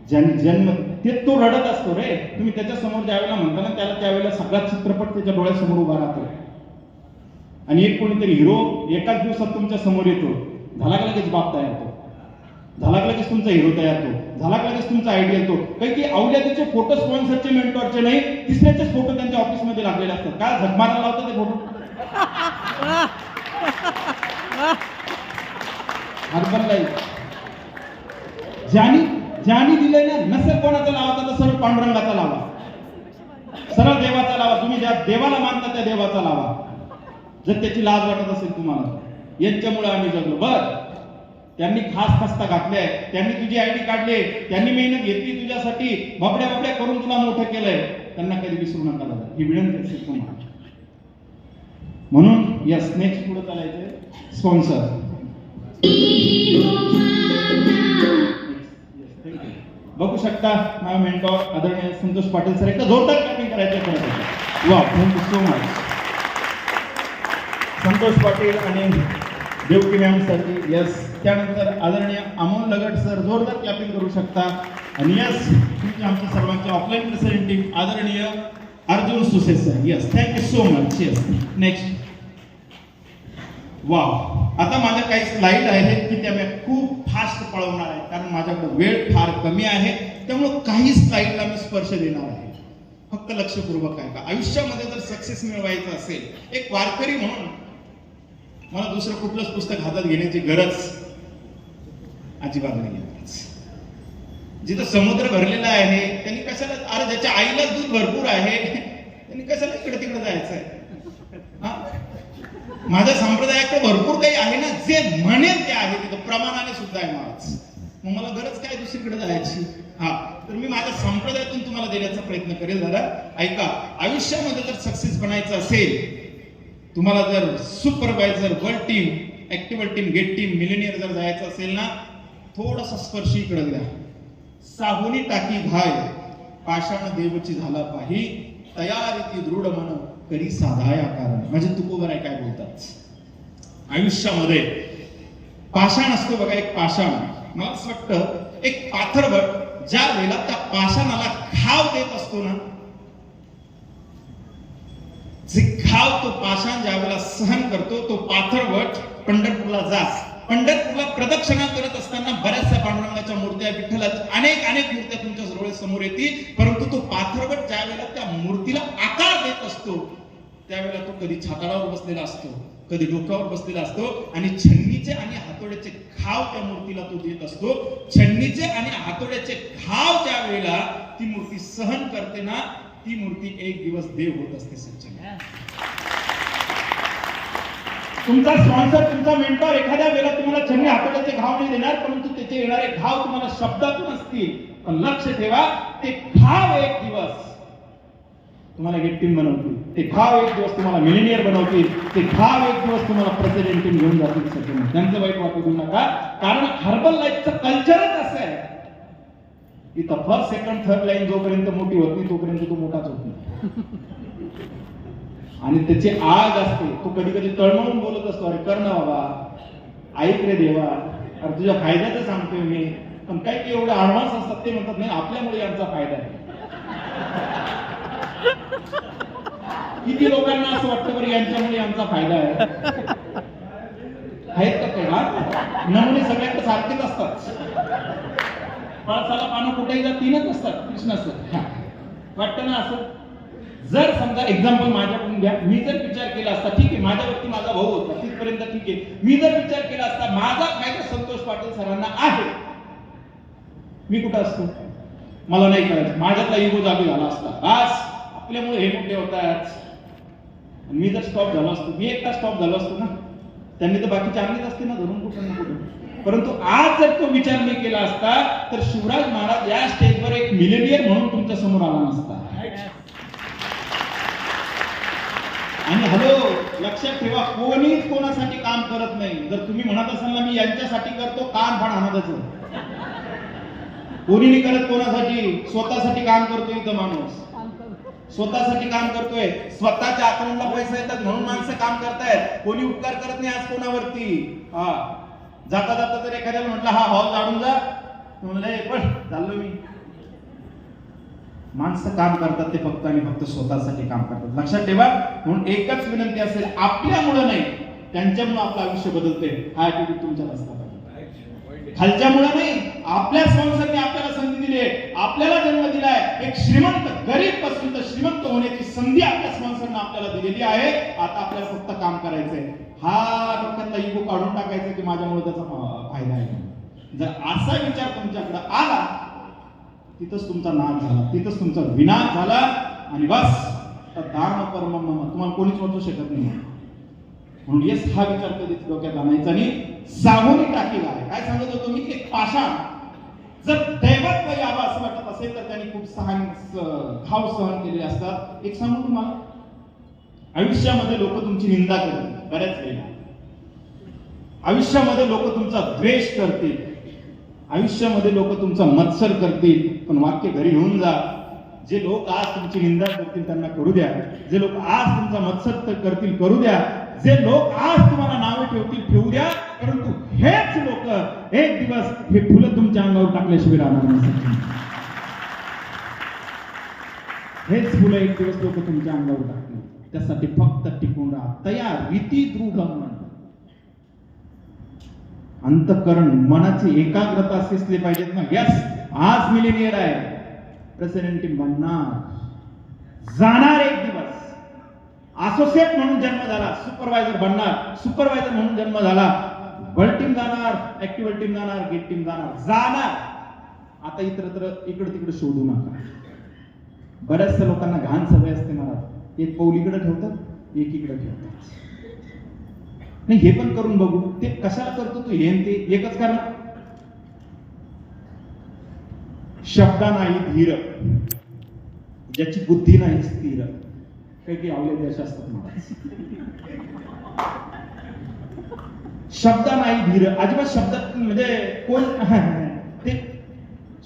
ज्याने जन्म ते तो रडत असतो रे. तुम्ही त्याच्या समोर ज्या वेळेला म्हणता ना, त्याला त्यावेळेला सगळा चित्रपट त्याच्या डोळ्यासमोर उभा राहतो. आणि एक कोणीतरी हिरो एकाच दिवसात तुमच्या समोर येतो, झाला का लगेच बाप तयार होतो, झाला का लगेच तुमचा हिरो तयार होतो, झाला का लगेच तुमचा आयडिया येतो. काही की अवल्याचे फोटो स्पॉन्सरचे मेंटॉरचे नाही, तिसऱ्याचेच फोटो त्यांच्या ऑफिसमध्ये लागलेले असतात. का झगमारायला लावतात ते फोटो? हर्बल लाईफ ज्यानी दिलंय ना, नसेल कोणाचा लावा तर सरळ पांडुरंगाचा लावा, सरळ देवाचा लावा. तुम्ही ज्या देवाला मानता त्या देवाचा लावा, जर त्याची लाज वाटत असेल तुम्हाला. यांच्यामुळे आम्ही जगलो, बस. त्यांनी खास खस्ता घातलाय, त्यांनी तुझी आयडी काढली, त्यांनी मेहनत घेतली तुझ्यासाठी, बाबड्या करून तुला मोठं केलंय. त्यांना कधी विसरू नका दादा, ही विनंती असेल तुम्हाला. म्हणून यस नेक्स्ट पुढे चालायचंय स्पॉन्सर. बघू शकता माझा मेंटॉर आदरणीय संतोष पाटील सर. एकदा जोरदार क्लॅपिंग करायचं खरं. वा thank you so much Santosh Patil आणि देवकी मॅम साठी यस. त्यानंतर आदरणीय अमोल लगट सर जोरदार क्लॅपिंग करू शकता. आणि यस तुमच्या आमच्या सर्वांच्या ऑफलाईन प्रेसिडेंट टीम आदरणीय Arjun Suse sir yes thank you so much. Yes next. वा आता माझ्या काही स्लाइड आहेत की त्या मी खूप फास्ट पळवणार आहे कारण माझ्याकडे वेळ फार कमी आहे. त्यामुळे काही स्लाइडला मी स्पर्श देणार आहे. फक्त लक्षपूर्वक आहे का आयुष्यामध्ये जर सक्सेस मिळवायचं असेल एक वारकरी म्हणून मला दुसरं कुठलंच पुस्तक हातात घेण्याची गरज अजिबात नाही. जिथं समुद्र भरलेला आहे त्यांनी कशाला अरे ज्याच्या आईला दूध भरपूर आहे त्यांनी कशाला इकडे तिकडे जायचं आहे. माझ्या संप्रदायात तर भरपूर काही आहे ना जे म्हणेल ते आहे तिथं प्रमाणाने सुद्धा आहे महाराज. मग मला गरज काय दुसरीकडे जायची. हा तर मी माझ्या संप्रदायातून तुम्हाला देण्याचा प्रयत्न करेल. दादा ऐका आयुष्यामध्ये जर सक्सेस बनायचं असेल तुम्हाला जर supervisor world team active team get team millionaire जर जायचं असेल ना थोडासा स्पर्श इकडे द्या. साहुनी टाकी घाय पाषाण देवची झाला पाही तयारी ती दृढ मन करी साधाया कारण. म्हणजे तुकोबर आहे काय बोलतात आयुष्यामध्ये पाषाण असतो बघा एक पाषाण. मला असं वाटतं एक पाथरवट ज्या वेळेला त्या पाषाणाला घाव देत असतो ना जे घाव तो पाषाण ज्या वेळेला सहन करतो तो पाथरवट पंढरपूरला जास. पंढरपूरला प्रदक्षिणा करत असताना बऱ्याचशा पांडुरंगाच्या मूर्त्या विठ्ठलाच्या अनेक मूर्त्या तुमच्या डोळे समोर येतील. परंतु तो पाथरवट ज्या वेळेला त्या मूर्तीला आकार देत असतो त्यावेळेला तो कधी छाताडावर बसलेला असतो कधी डोक्यावर बसलेला असतो आणि छन्नीचे आणि हातोड्याचे घाव त्या मूर्तीला तो देत असतो. छन्नीचे आणि हातोड्याचे घाव ज्या वेळेला ती मूर्ती सहन करते ना ती मूर्ती एक दिवस देव होत असते. सज्जन तुमचा स्पॉन्सर तुमचा मेंटॉर एखाद्या वेळेला तुम्हाला छन्नी हातोड्याचे घाव नाही देणार परंतु त्याचे येणारे घाव तुम्हाला शब्दातून असतील. पण लक्ष ठेवा ते घाव एक दिवस तुम्हाला गेट टीम बनवतील. ते घाव एक दिवस तुम्हाला मिलेनियर बनवतील. ते घाव एक दिवस तुम्हाला प्रेसिडेंट टीम घेऊन जातील. सज्जन त्यांचं वाईट वाटू देऊ नका कारण हर्बल लाईफचं कल्चरच असं आहे. इथं फर्स्ट सेकंड थर्ड लाईन जोपर्यंत मोठी होत नाही तोपर्यंत तो मोठाच होत नाही. आणि त्याची आग असते तो कधी कधी तळमळून बोलत असतो अरे कर ना बाबा ऐक रे देवा अरे तुझ्या फायद्याचं सांगतोय मी. पण काही काही एवढे ऍडव्हान्स असतात ते म्हणतात नाही आपल्यामुळे यांचा फायदा आहे. किती लोकांना असं वाटतं बरं यांच्यामुळे यांचा फायदा आहे. आहेत का ते नमुने सगळ्यांकडे सारखेच असतात. पळसाला पानं कुठेही जा तीनच असतात कृष्णाचं वाटतं ना असं. जर समजा एक्झाम्पल माझ्याकडून घ्या मी जर विचार केला असता ठीक आहे माझ्यावरती माझा भाऊ होता तिथपर्यंत ठीक आहे. मी जर विचार केला असता माझा फायदा संतोष पाटील सरांना आहे मी कुठं असतो मला नाही करायचं. माझ्यातला इगो जागी झाला असता बस आपल्यामुळे हे मोठे होतात. मी जर स्टॉप झालो असतो मी एकटा स्टॉप झालो असतो ना त्यांनी तर बाकीचे आणलेच असते ना धरून कुठं ना कुठं. परंतु आज जर तो विचार मी केला असता तर शिवराज महाराज या स्टेजवर एक मिलेनियर म्हणून तुमच्या समोर आला नसता. आणि हॅलो लक्षात ठेवा कोणीच कोणासाठी काम करत नाही. जर तुम्ही म्हणत असाल ना मी यांच्यासाठी करतो कान फाड अनाथच कोणी नाही करत कोणासाठी. स्वतःसाठी काम करतोय इथं माणूस स्वतःसाठी काम करतोय. स्वतःच्या अकाउंटला पैसे येतात म्हणून माणसं काम करतायत. कोणी उपकार करत नाही आज कोणावरती. हा जाता जाता जर एखाद्याला म्हटलं हा हॉल झाडून जा म्हणलं पण चाललो मी. माणसं काम करतात ते फक्त आणि फक्त स्वतःसाठी काम करतात. लक्षात ठेवा. म्हणून एकच विनंती असेल आपल्यामुळे नाही त्यांच्यामुळे आपलं आयुष्य बदलते. हा ऍटिट्यूड तुमच्यात असला पाहिजे. खालच्यामुळे नाही आपल्या स्पॉन्सरने आपल्याला संधी दिली आहे आपल्याला जन्म दिलाय. एक श्रीमंत गरीब पासून तर श्रीमंत होण्याची संधी आपल्या स्पॉन्सरने आपल्याला दिलेली आहे. आता आपल्याला फक्त काम करायचंय. हा डोक्यातला इगो काढून टाकायचा की माझ्यामुळे त्याचा फायदा आहे. जर असा विचार तुमच्याकडे आला तिथंच तुमचा नाश झाला तिथंच तुमचा विनाश झाला. आणि बस दान परम तुम्हाला कोणीच वाचू शकत नाही. म्हणून येस हा विचार कधीच डोक्यात आणायचा नाही. साहुनी टाकीला आहे काय सांगत होतो मी एक पाषाण जर दैवत्व यावं असं वाटत असेल तर त्यांनी खूप घाव सहन केलेले असतात. एक सांगू तुम्हाला आयुष्यामध्ये लोक तुमची निंदा करतील बऱ्याच वेळेला. आयुष्यामध्ये लोक तुमचा द्वेष करतील. आयुष्यामध्ये लोक तुमचा मत्सर करतील. पण वाक्य घरी घेऊन जा. जे लोक आज तुमची निंदा करतील त्यांना करू द्या. जे लोक आज तुमचा मत्सर करतील करू द्या. जे लोक आज तुम्हाला नावे ठेवतील ठेवू द्या. परंतु हेच लोक एक दिवस हे फुलं तुमच्या अंगावर टाकल्याशिवाय राहणार नाही. हेच फुलं एक दिवस लोक तुमच्या अंगावर टाकतील. त्यासाठी फक्त टिकून राहा. तयार रीती दृढ मन. अंतःकरण मनाची एकाग्रता असली पाहिजेत ना. यस, आज मिलेनियर आहे, प्रेसिडेंट बनणार, जाणार एक दिवस. असोसिएट म्हणून जन्म झाला, सुपरवायझर बनणार, सुपरवायझर म्हणून जन्म झाला, वर्ल्ड टीम जाणार, ऍक्टिव्ह टीम जाणार, गेट टीम जाणार. आता इतरत्र इकडे तिकडे शोधू नका. बऱ्याचशा लोकांना घाण सवय असते महाराज. एक पाऊल इकडे ठेवतात, एक इकडे ठेवतात. नाही हे पण करून बघू. ते कशाला करतो तू हे ते एकच करणार. शब्दा नाही धीर, ज्याची बुद्धी नाही स्थिर. काही आवले देश असतात महाराज. शब्दा नाही धीर, अजिबात शब्दात म्हणजे कोण ते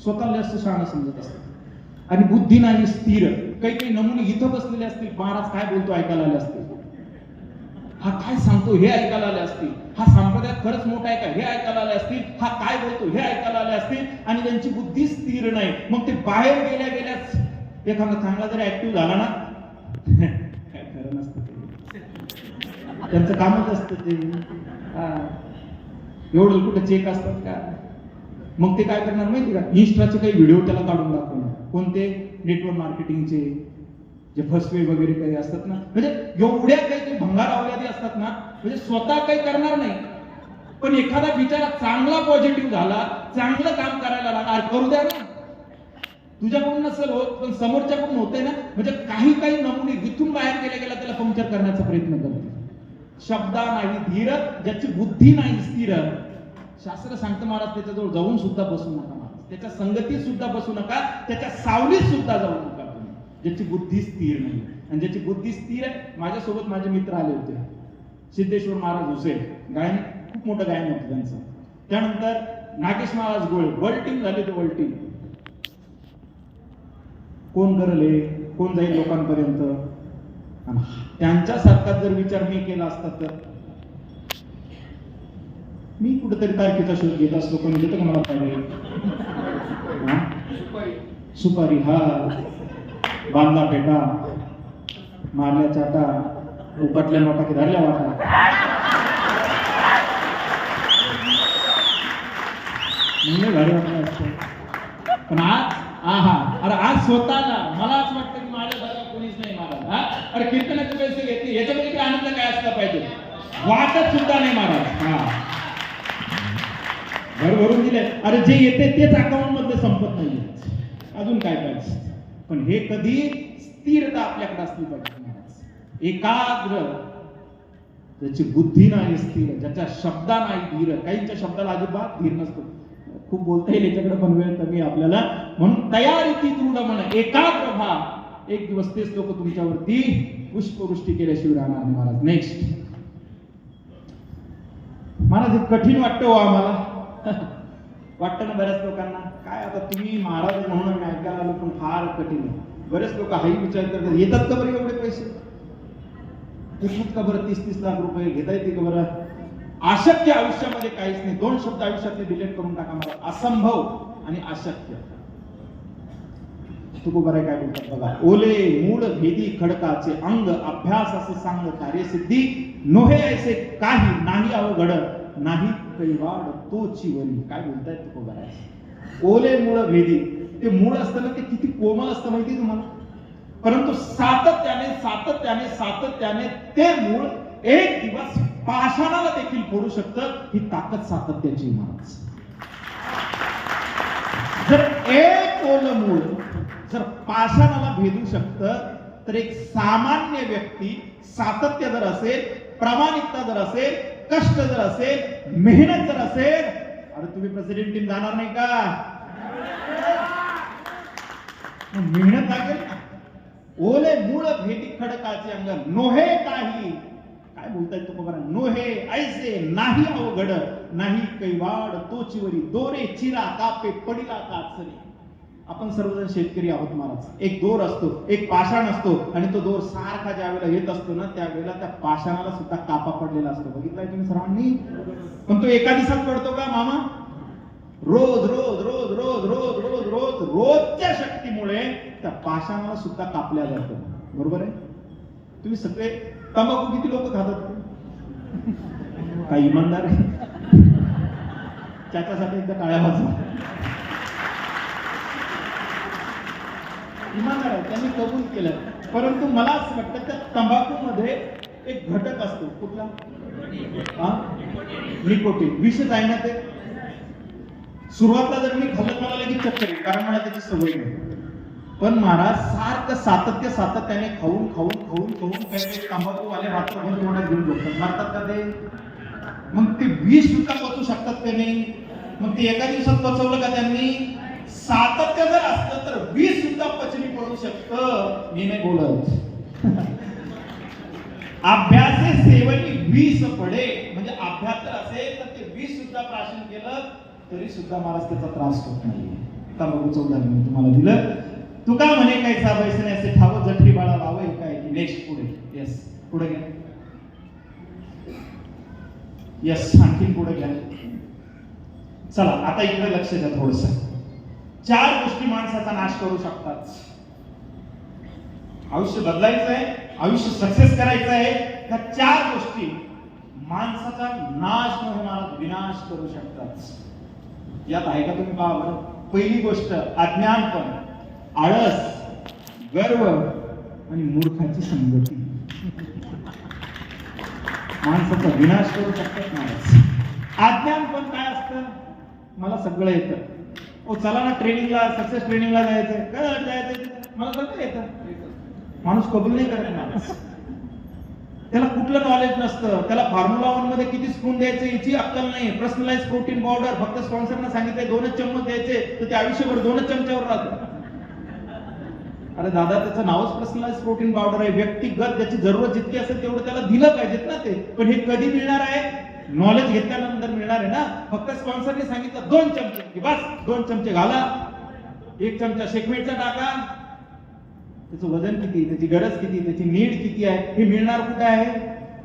स्वतःला जास्त शहाणा समजत असतात. आणि बुद्धी नाही स्थिर. काही नमुने इथं बसलेले असतील, महाराज काय बोलतो ऐकायला आले असतील, हा काय सांगतो हे ऐकायला आले असतील, हा संप्रदाय खरंच मोठा आहे का हे ऐकायला आले असतील, हा काय बोलतो हे ऐकायला आले असतील. आणि त्यांची बुद्धी स्थिर नाही. मग ते बाहेर गेल्याच एखादा चांगला जरी ऍक्टिव्ह झाला ना, काय खरं नसतं ते. त्यांचं कामच असतं ते. एवढं कुठं चेक असतात का. मग ते काय करणार माहिती का, इन्स्टाचे काही व्हिडिओ त्याला काढून दाखवणार. कोणते नेटवर्क मार्केटिंगचे जे फसवे वगैरे काही असतात ना, म्हणजे एवढ्या काही ते भंगार अवलादी असतात ना, म्हणजे स्वतः काही करणार नाही. पण एखादा बिचारा चांगला पॉझिटिव्ह झाला, चांगलं काम करायला लागला, करू द्या ना. तुझ्याकडून नसेल होत पण समोरच्याकडून होते ना. म्हणजे काही काही नमुने इथून बाहेर गेला त्याला पंक्चर करण्याचा प्रयत्न करते. शब्दा नाही धीर, ज्याची बुद्धी नाही स्थिर. शास्त्र सांगतं महाराज त्याच्याजवळ जाऊन सुद्धा बसू नका महाराज. त्याच्या संगतीत सुद्धा बसू नका, त्याच्या सावलीत सुद्धा जाऊ नका तुम्ही, ज्याची बुद्धी स्थिर नाही. आणि ज्याची बुद्धी स्थिर आहे. माझ्यासोबत माझे मित्र आले होते, सिद्धेश्वर महाराज हुसेन, गायन खूप मोठं गायन होतं त्यांचं. त्यानंतर नागेश महाराज गोळे, वर्ल्ड टीम झाली होती. वर्ल्ड टीम कोण करेल, कोण जाईल लोकांपर्यंत. त्यांच्यासारखा जर विचार मी केला असता तर मी कुठेतरी तारखेचा शोध घेत असतो. कोणी देतं का मला पाहिजे सुपारी, हा बांधला पेटा, मारल्या चाटा, उपटल्या नोटा की धरल्या वाटा. म्हणजे गाडी वाटलं असतं. पण आज अरे आज स्वतःला मला असं वाटतं की माझ्या घरात कोणीच नाही महाराज. अरे कीर्तनाचे पैसे घेते याच्यामध्ये काय आनंद काय असला पाहिजे. वाटत सुद्धा नाही महाराज. घर भरून दिले. अरे जे येते तेच अकाउंट मध्ये संपत नाही. अजून काय पाहिजे. पण हे कधी स्थिरता आपल्याकडे असली पाहिजे महाराज. एकाग्र, ज्याची बुद्धी नाही स्थिर, ज्याच्या शब्दा नाही धीर. काहींच्या शब्दाला अजिबात धीर नसतो. खूप बोलता येईल याच्याकडे पण वेळ कमी आपल्याला. म्हणून तयारी ती दृढ मन, एकाग्र व्हा. एक दिवस तेच लोक तुमच्यावरती पुष्पवृष्टी केल्याशिवाय राहणार नाही महाराज. नेक्स्ट महाराज हे कठीण वाटतं हो आम्हाला. वाटतं ना बऱ्याच लोकांना. काय आता तुम्ही महाराज म्हणून आम्ही ऐकायला आलो पण फार कठीण आहे. बरेच लोक हाही विचार करतात, येतात का बरं एवढे पैसे, येतात का बरं 30-30 लाख रुपये घेता येते का बरं. अशक्य आयुष्यामध्ये काहीच नाही. 2 शब्द आयुष्यातले डिलीट करून टाका मला, असंभव आणि अशक्य. तुकोबाराय काय बोलतात बघा. ओले मूळ भेदी खडकाचे अंग, अभ्यास असे सांग कार्यसिद्धी, नोहे ऐसे काही नाही अवघड, नाही कैवाड तोची वरी. काय बोलतायत तुकोबाराय. ओले मूळ भेदी, ते मूळ असतं ना ते किती कोमल असतं माहिती तुम्हाला. परंतु सातत्याने सातत्याने सातत्याने ते मूळ एक दिवस पाषाणाला देखील फोडू शकतं. ही ताकद सातत्याची महाराज. जर एक ओलं मूळ जर पाषाणाला भेदू शकतं तर एक सामान्य व्यक्ती सातत्य जर असेल, प्रामाणिकता जर असेल, कष्ट जर असेल, मेहनत जर असेल, अरे तुम्ही प्रेसिडेंट टीम जाणार नाही का. मेहनत लागेल. ओले मूळ भेटी खडकाचे अंगण नोहे काही काय बोलताय तुकोबारा नोहे ऐसे नाही अवघड नाही कैवाड तोचीवरी दोरे चिरा कापे पडिला काचरी. आपण सर्वजण शेतकरी आहोत महाराज. एक दोर असतो, एक पाषाण असतो आणि तो दोर सारखा ज्या वेळेला येत असतो ना त्यावेळेला त्या पाषाणाला सुद्धा कापा पडलेला असतो. बघितलाय तुम्ही सर्वांनी? पण तो एका दिवसात पडतो का मामा? रोज रोज रोज रोज रोज रोज रोज रोजच्या शक्तीमुळे त्या पाषाणाला सुद्धा कापल्या जातं. बरोबर आहे? तुम्ही सगळे तंबाखू किती लोक खातात? काही इमानदार आहे? त्याच्यासाठी एकदा टाळ्या वाजवा. इमानदार आहे, त्यांनी कबूल केलं. परंतु मला असं वाटतं त्या तंबाखूमध्ये एक घटक असतो. कुठला? निकोटीन. विषच आहे ना ते. सुरुवातला जर मी खाल्लं मला लगेच चक्कर येईल, कारण मला त्याची सवय नाही. पण महाराज सारखं सातत्याने खाऊन काही तंबाखूवाले रात्रभर तोंडात घेऊन झोपतात. मारतात का ते? मग ते विष सुद्धा पचवू शकतात का नाही? मग ते एका दिवसात पचवलं का त्यांनी? सातत्य जर असलं तर विष सुद्धा पचनी पडू शकतं. मी नाही बोलत. अभ्यासे सेवनी विष पडे, म्हणजे अभ्यास जर असेल तर ते विष सुद्धा प्राशन केलं तरी सुद्धा महाराज त्याचा त्रास होत नाही. तंबाखूचं उदाहरण मी तुम्हाला दिलं. तुका म्हणे काही साबायचं नाही असे ठाव जठरी बाळा लावय काय की नेक्स्ट पुढे. येस पुढे घ्या. येस आणखी पुढे घ्या. चला आता इकडे लक्ष द्या थोडस. 4 गोष्टी माणसाचा नाश करू शकतात. आयुष्य बदलायचं आहे, आयुष्य सक्सेस करायचं आहे, त्या 4 गोष्टी माणसाचा नाश न होणारा विनाश करू शकतात. यात आहे का तुम्ही पहा बरं. पहिली गोष्ट अज्ञानपण, आळस, गर्व आणि मूर्खाची संगती माणसाचा विनाश करू शकतात महाराज. अज्ञानपण काय असतं? मला सगळं येतं. ओ चला ना ट्रेनिंगला, सक्सेस ट्रेनिंगला जायचंय. काय जायचंय? मला सगळं येतं. माणूस कबूल नाही करत महाराज. त्याला कुठलं नॉलेज नसतं. त्याला फॉर्म्युला 1 मध्ये किती स्पून द्यायचे याची अक्कल नाही. पर्सनलाइज प्रोटीन पावडर फक्त स्पॉन्सरने सांगितलंय 2च चम्मच द्यायचे, तर ते आयुष्यभर 2च चमच्यावर राहतं. अरे दादा त्याचं नावच पर्सनलाइज प्रोटीन पावडर आहे. व्यक्तिगत त्याची जरूरत जितकी असेल तेवढं त्याला दिलं पाहिजेत ना ते. पण हे कधी मिळणार आहे? नॉलेज घेतल्यानंतर मिळणार आहे ना. फक्त स्पॉन्सरने सांगितलं 2 चमचे, बस 2 चमचे घाला, 1 चमचा शेकमेटचा टाका. त्याचं वजन किती, त्याची गरज किती, त्याची नीड किती आहे हे मिळणार कुठे आहे?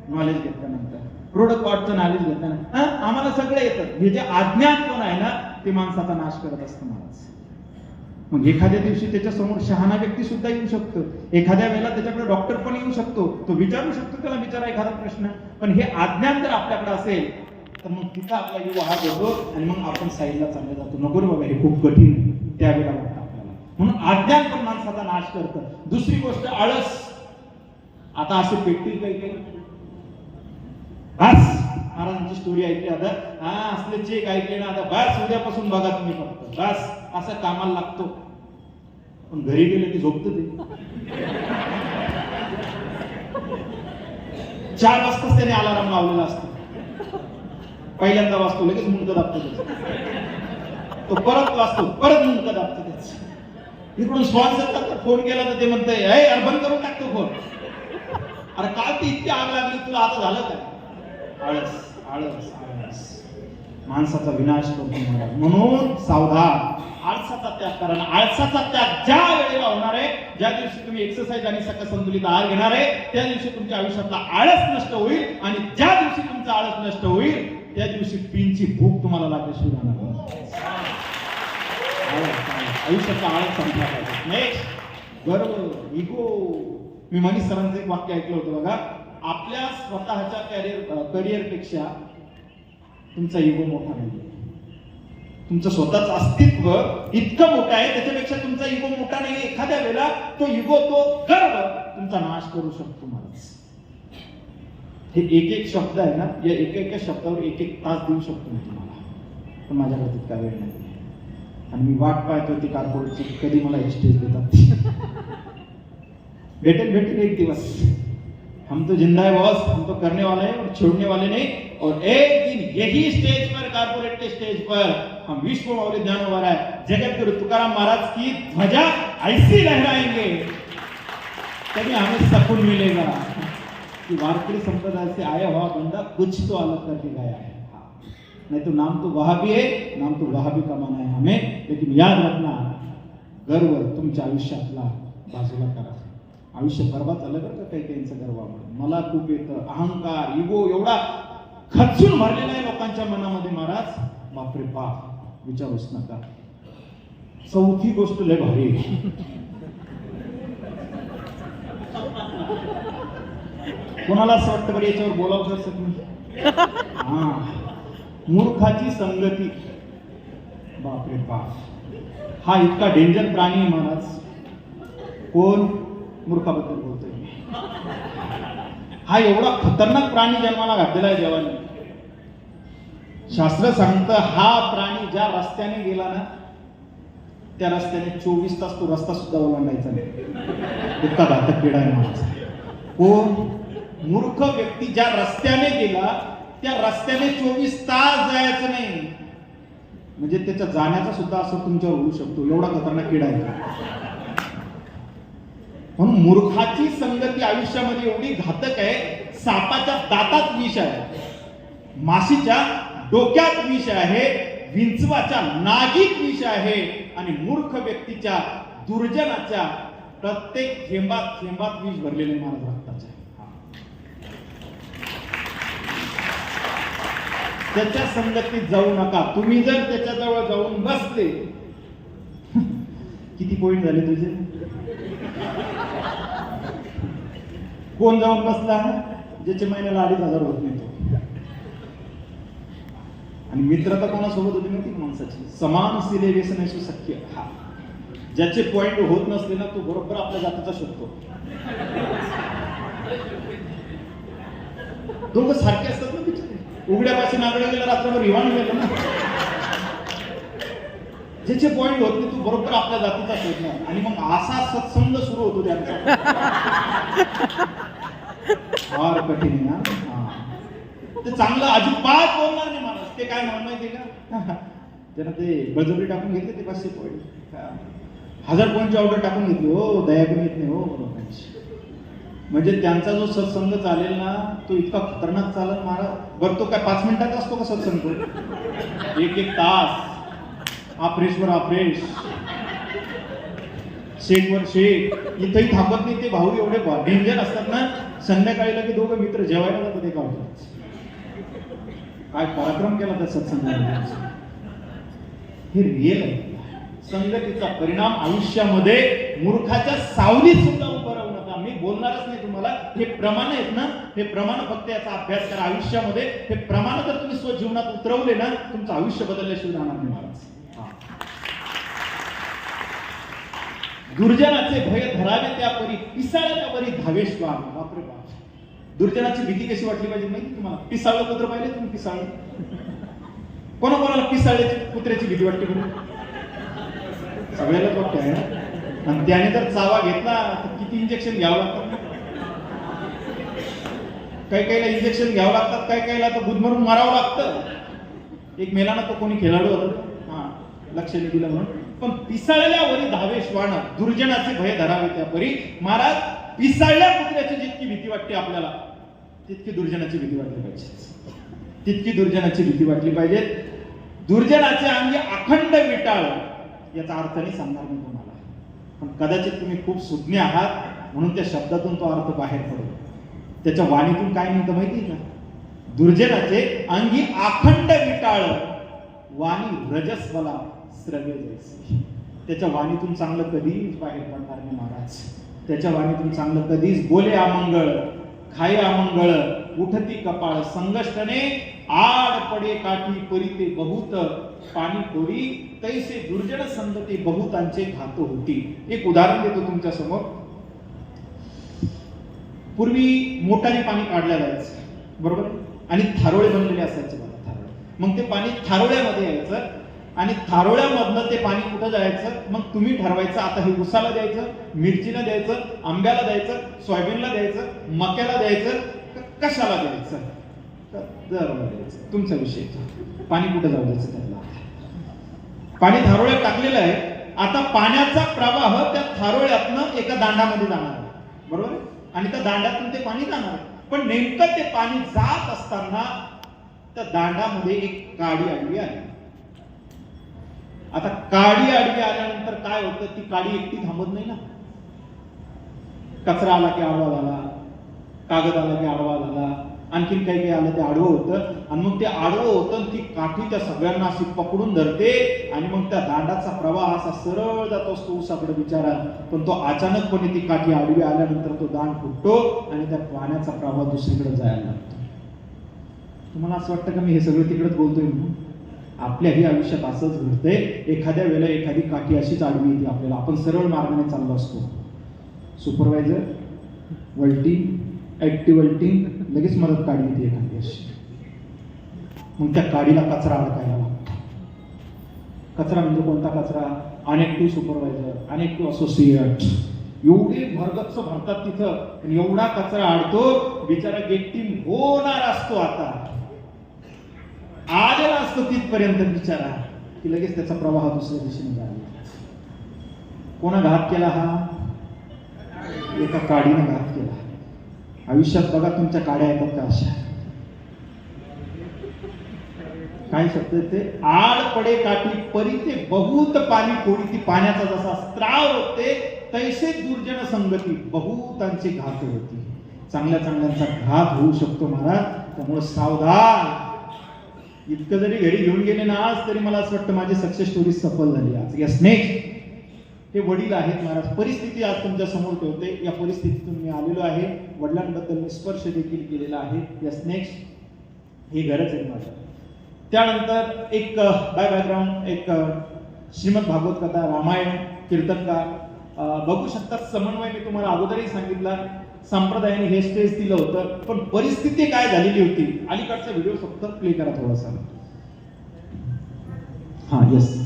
नॉलेज घेतल्यानंतर. प्रोडक्ट कॉस्टचं नॉलेज घेतल्यानंतर. आम्हाला सगळं येतं. हे जे अज्ञान पण आहे ना ते माणसाचा नाश करत असतं महाराज. मग एखाद्या दिवशी त्याच्या समोर शहाणा व्यक्ती सुद्धा येऊ शकतो. एखाद्या वेळेला त्याच्याकडे डॉक्टर पण येऊ शकतो. तो विचारू शकतो त्याला विचारा एखादा प्रश्न. पण हे अज्ञान जर आपल्याकडे असेल तर मग तिथं आपला युवा हात होतो आणि मग आपण साईडला चालले जातो. नको रे बाबा हे खूप कठीण आहे. त्यावेळेला वाटतं आपल्याला. म्हणून अज्ञान पण माणसाचा नाश करतं. दुसरी गोष्ट आळस. आता असे पेटतील काही बस महाराजांची स्टोरी ऐकली आता. असले चेक ऐकले ना आता बस उद्यापासून बघा तुम्ही फक्त बस असं कामाला लागतो. पण घरी गेले की झोपत ते. 4 वाजताच त्याने अलार्म लावलेला असतो. पहिल्यांदा वाजतो लगेच मुंडकं दाबतो. तो परत वाजतो परत मुंडकं दाबतो त्याच. इकडून स्पॉन्सर फोन केला तर ते म्हणतंय अरे बंद करून टाकतो फोन. अरे काल ती इतकी आग लागली तुला आता झालं काय? आळस आळस आळस माणसाचा विनाश करतो. म्हणून सावधान. आळसाचा त्याग करा. आळसाचा त्याग ज्या वेळेला होणार आहे, ज्या दिवशी तुम्ही एक्सरसाइज आणि सकस संतुलित आहार घेणार आहे त्या दिवशी तुमच्या आयुष्यातला आळस नष्ट होईल. आणि ज्या दिवशी तुमचा आळस नष्ट होईल त्या दिवशी पिंची भूक तुम्हाला लागल्याशिवाय राहणार नाही. आयुष्याचा आळस संपला पाहिजे. नेक्स्ट गर्व, इगो. मी मनीष सरांचं एक वाक्य ऐकलं होतं बघा. आपल्या स्वतःच्या करिअरपेक्षा तुमचा इगो मोठा नाही. तुमचं स्वतःच अस्तित्व इतकं मोठं आहे त्याच्यापेक्षा तुमचा इगो मोठा नाही. एखाद्या वेळेला तो इगो, तो गर्व तुमचा नाश करू शकतो महाराज. हे एक शब्द आहे ना, या एका शब्दावर 1 तास देऊ शकतो मी तुम्हाला. पण माझ्याकडे तितका वेळ नाही आणि मी वाट पाहतो ती कॉर्पोरेटची कधी मला स्टेज देतात. भेटेल एक दिवस. हम तो जिंदा है बॉस, हम तो करने वाले हैं और छोड़ने वाले नहीं. और एक दिन यही स्टेज पर, कॉर्पोरेट के स्टेज पर हम विश्व मौलिक ज्ञान वाला है जगत गुरु तुकाराम महाराज की ध्वजा ऐसी लहराएंगे तभी हमें सकून मिलेगा कि वारकरी संप्रदाय से आया हुआ बंदा कुछ तो अलग करके गया है। नहीं तो नाम तो वहाबी है, नाम तो वहाबी कमाना है हमें, लेकिन याद रखना गर्व तुमच्या आयुष्यातला बाजूला करा. आयुष्य बरबाद झालं बरं का काही काहींचं गर्वामुळे. मला खूप येतं अहंकार, इगो एवढा खचून भरलेला आहे लोकांच्या मनामध्ये महाराज, बापरे बाप, विचारूच नका. चौथी गोष्ट लय भारी आहे. कोणाला असं वाटतं बरं याच्यावर बोलावं असं नाही. हा, मूर्खाची संगती. बापरे बाप, हा इतका डेंजर प्राणी आहे महाराज. कोण? मूर्खाबद्दल बोलतोय मी. हा एवढा खतरनाक प्राणी जन्माला घातलेला आहे देवाने. शास्त्र सांगतं हा प्राणी ज्या रस्त्याने गेला ना त्या रस्त्याने 24 तास तो रस्ता सुद्धा ओलांडायचा नाही. इतका घातक किडा आहे माझा. कोण? मूर्ख व्यक्ती ज्या रस्त्याने गेला त्या रस्त्याने 24 तास जायचं नाही. म्हणजे त्याच्या जाण्याचा सुद्धा असं तुमच्यावर होऊ शकतो, एवढा खतरनाक किडा आहे. म्हणून मूर्खाची संगती आयुष्यामध्ये एवढी घातक आहे. सापाच्या दातात विष आहे, माशीच्या डोक्यात विष आहे, विंचवाच्या नागीत विष आहे आणि मूर्ख व्यक्तीच्या दुर्जनाच्या प्रत्येक थेंबात थेंबात विष भरलेले महाराज रक्ताचे. त्याच्या संगतीत जाऊ नका. तुम्ही जर त्याच्याजवळ जाऊन बसले, किती पॉइंट झाले तुझे? कोण जाऊन बसला? ज्याच्या महिन्याला 2,500 होत नाही तो. आणि मित्रता कोणासोबत होती माहिती माणसाची? समान सिले व्यसनाशी सख्य. हा, ज्याचे पॉइंट होत नसले ना तो बरोबर आपल्या जातीचा शोधतो. दोघं सारखे असतात ना बिचारे. उघड्यापाशी नागडे गेला, रात्रभर रिवाण गेलं ना. ज्याचे पॉइंट होत नाही तू बरोबर आपल्या जातीचा शोधणार. आणि मग असा सत्संग सुरू होतो त्यांचा. फार कठीण आहे ना. ते चांगलं अजिबात बोलणार नाही माणूस. ते काय म्हणून माहिती का? त्यांना ते बळजबरी टाकून घेतले ते 500 पॉईंट, 1000 पॉईंटची ऑर्डर टाकून घेतली. हो, दया पण येत नाही हो लोकांची. म्हणजे त्यांचा जो सत्संग चालेल ना तो इतका खतरनाक चालेल महाराज. बरं तो काय 5 मिनिटाचा असतो का सत्संग? 1-1 तास. अफ्रेशवर अफ्रेश, शेकवर शेक. इथंही थांबत नाही ते भाऊ. एवढे डेंजर असतात ना. संध्याकाळीला की दोघं मित्र जेवायला जातात एका हॉटेलात. काय पराक्रम केला त्या सत्संगाने. हे रिअल आहे. संगतीचा परिणाम आयुष्यामध्ये मूर्खाच्या सावलीत सुद्धा उभं राहू नका. मी बोलणारच नाही तुम्हाला. हे प्रमाण आहेत ना, हे प्रमाण फक्त याचा अभ्यास करा आयुष्यामध्ये. हे प्रमाण जर तुम्ही स्वजीवनात उतरवले ना तुमचं आयुष्य बदलल्याशिवाय राहणार नाही महाराज. दुर्जनाचे भय धरावे त्या परी, पिसाळ्या त्या परी धावे श्वान. बापरे बाप, दुर्जनाची भीती कशी वाटली पाहिजे माहिती तुम्हाला? पिसाळलं कुत्र पाहिले तुम्ही? पिसाळलं कोणाकोणाला पिसाळ्याची कुत्र्याची भीती वाटते बरं? सगळ्यालाच वाटते आहे ना. आणि त्याने जर चावा घेतला तर किती इंजेक्शन घ्यावं लागतात. काही काहीला इंजेक्शन घ्यावं लागतात, काही काहीला तर गुदमरून मारावं लागतं. एक मेला ना तो कोणी खेळाडू होता, हा लक्ष नाही दिलं म्हणून. पण पिसाळल्या वरी धावे श्वान, दुर्जनाचे भय धरावे त्या परी. महाराज, पिसाळल्या कुत्र्याची जितकी भीती वाटते आपल्याला तितकी दुर्जनाची भीती वाटली पाहिजे. तितकी दुर्जनाची भीती वाटली पाहिजे. दुर्जनाचे अंगी अखंड विटाळ, याचा अर्थ नाही सांगणार मी तुम्हाला. पण कदाचित तुम्ही खूप सुज्ञ आहात म्हणून त्या शब्दातून तो अर्थ बाहेर पडतो. त्याच्या वाणीतून काय म्हणतं माहिती का? दुर्जनाचे अंगी अखंड विटाळ, वाणी रजस्वला श्रव्य जैसी. त्याच्या वाणीतून चांगलं कधीच बाहेर पडणार नाही महाराज. त्याच्या वाणीतून चांगलं कधीच बोले अमंगळ, खाय अमंगळ, उठती कपाळ, संगष्टने आड पडे काठी परिते बहुत, पाणी कोरी तैसे दुर्जन संगती बहुतांचे घात होती. एक उदाहरण देतो तुमच्या समोर. पूर्वी मोटाने पाणी काढल्या जायचं बरोबर, आणि थारोळे बनलेले असायचे बघा, थारोळे. मग ते पाणी थारोळ्यामध्ये यायचं आणि थारोळ्यामधनं ते पाणी कुठं जायचं मग तुम्ही ठरवायचं. आता हे उसाला द्यायचं, मिरचीला द्यायचं, आंब्याला द्यायचं, सोयाबीनला द्यायचं, मक्याला द्यायचं, कशाला द्यायचं, द्यायचं तुमचा विषय. पाणी कुठं जाऊ द्यायचं त्याला. पाणी थारोळ्यात टाकलेलं आहे. आता पाण्याचा प्रवाह त्या थारोळ्यातनं एका दांडामध्ये जाणार बरोबर आहे? आणि त्या दांड्यातून ते पाणी जाणार आहे. पण नेमकं ते पाणी जात असताना त्या दांडामध्ये एक काडी आडवी आली. आता काडी आडवी आल्यानंतर काय होतं, ती काडी एकटी थांबत नाही ना. कचरा आला की आडवा झाला, कागद आला की आडवा झाला, आणखीन काही काही आलं ते आडवं होतं, आणि मग ते आडवं होतं आणि ती काठी त्या सगळ्यांना अशी पकडून धरते, आणि मग त्या दांडाचा प्रवाह असा सरळ जातो असतो ऊसाकडे बिचारा. पण तो अचानकपणे ती काठी आडवी आल्यानंतर तो दांड फुटतो आणि त्या पाण्याचा प्रवाह दुसरीकडे जायला लागतो. तुम्हाला असं वाटतं का मी हे सगळं तिकडेच बोलतोय म्हणून? आपल्याही आयुष्यात असंच घडतंय. एखाद्या वेळेला एखादी काठी अशीच आडवी येते आपल्याला, आपण सरळ मार्गाने चाललो असतो. सुपरवायझर वल्टिंग, ऍक्टिव्हल्टिंग, लगेच मदत काढली येते एखादी अशी. मग त्या काडीला कचरा अडकायला लागतो. कचरा म्हणजे कोणता कचरा? अनेक सुपरवायझर, अनेक असोसिएट, एवढे भरगच्च भरतात तिथं, आणि एवढा कचरा अडतो. बिचारा गेट टीम होणार असतो, आता आलेला असतो तिथपर्यंत बिचारा, की लगेच त्याचा प्रवाह दुसऱ्या दिशेने जायला. कोणा घात केला हा? एका काडीने घात केला. आयुष्यात बघा तुमच्या काड्या येतात का अशा? काय शब्द ते? आड पडे काठी परी ते बहुत पाणी कोडी. ती पाण्याचा जसा स्त्राव होते तैसे दुर्जन संगती बहुतांचे घात होती. चांगल्या चांगल्यांचा घात होऊ शकतो महाराज, त्यामुळे सावधान. इतकं जरी घरी घेऊन गेले ना आज, तरी मला असं वाटतं माझी सक्सेस स्टोरी सफल झाली आज. Yes next. हे वडील आहेत महाराज. परिस्थिती आज तुमच्या समोर ठेवते. या परिस्थितीतून मी आलेलो आहे. वडिलांबद्दल मी स्पर्श देखील केलेला आहे. Yes next. हे घरच आहे माझं. त्यानंतर एक बाय बॅकग्राऊंड, एक श्रीमद भागवत कथा, रामायण, कीर्तनकार. बघू शकता समन्वय मी तुम्हाला अगोदरही सांगितला. संप्रदायाने हे स्टेज दिलं होतं, पण परिस्थिती काय झालेली होती. अलीकडचा व्हिडिओ फक्त प्ले करा थोडासा. हा यस.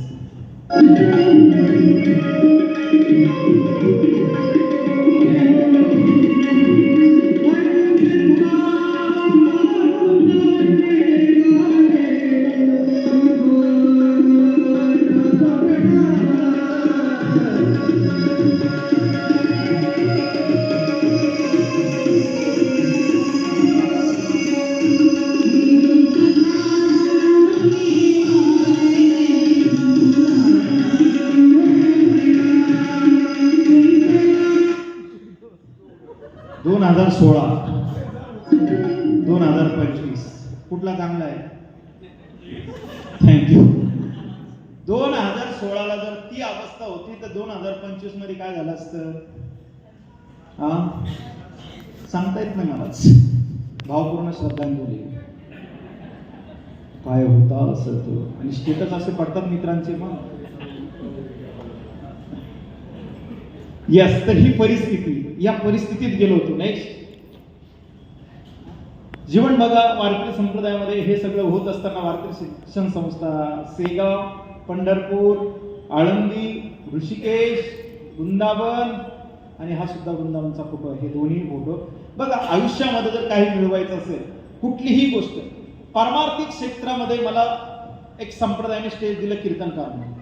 सोळा 2025 कुठला चांगला आहे? थँक्यू. 2016ला जर ती अवस्था होती तर 2025 मध्ये काय झालं असतं? सांगता येत नाही मलाच. भावपूर्ण श्रद्धांजली. काय होता असं तो, आणि स्टेटस असे पडतात मित्रांचे. मग यस, तर ही परिस्थिती, या परिस्थितीत गेलो होतो. नेक्स्ट. जीवन बघा, वारकरी संप्रदायामध्ये हे सगळं होत असताना वारकरी शिक्षण संस्था, सेगाव, पंढरपूर, आळंदी, ऋषिकेश, वृंदावन, आणि हा सुद्धा वृंदावनचा फोटो आहे. हे दोन्ही फोटो बघा. आयुष्यामध्ये जर काही मिळवायचं असेल, कुठलीही गोष्ट, पारमार्थिक क्षेत्रामध्ये मला एक संप्रदायाने स्टेज दिलं कीर्तनकार म्हणून,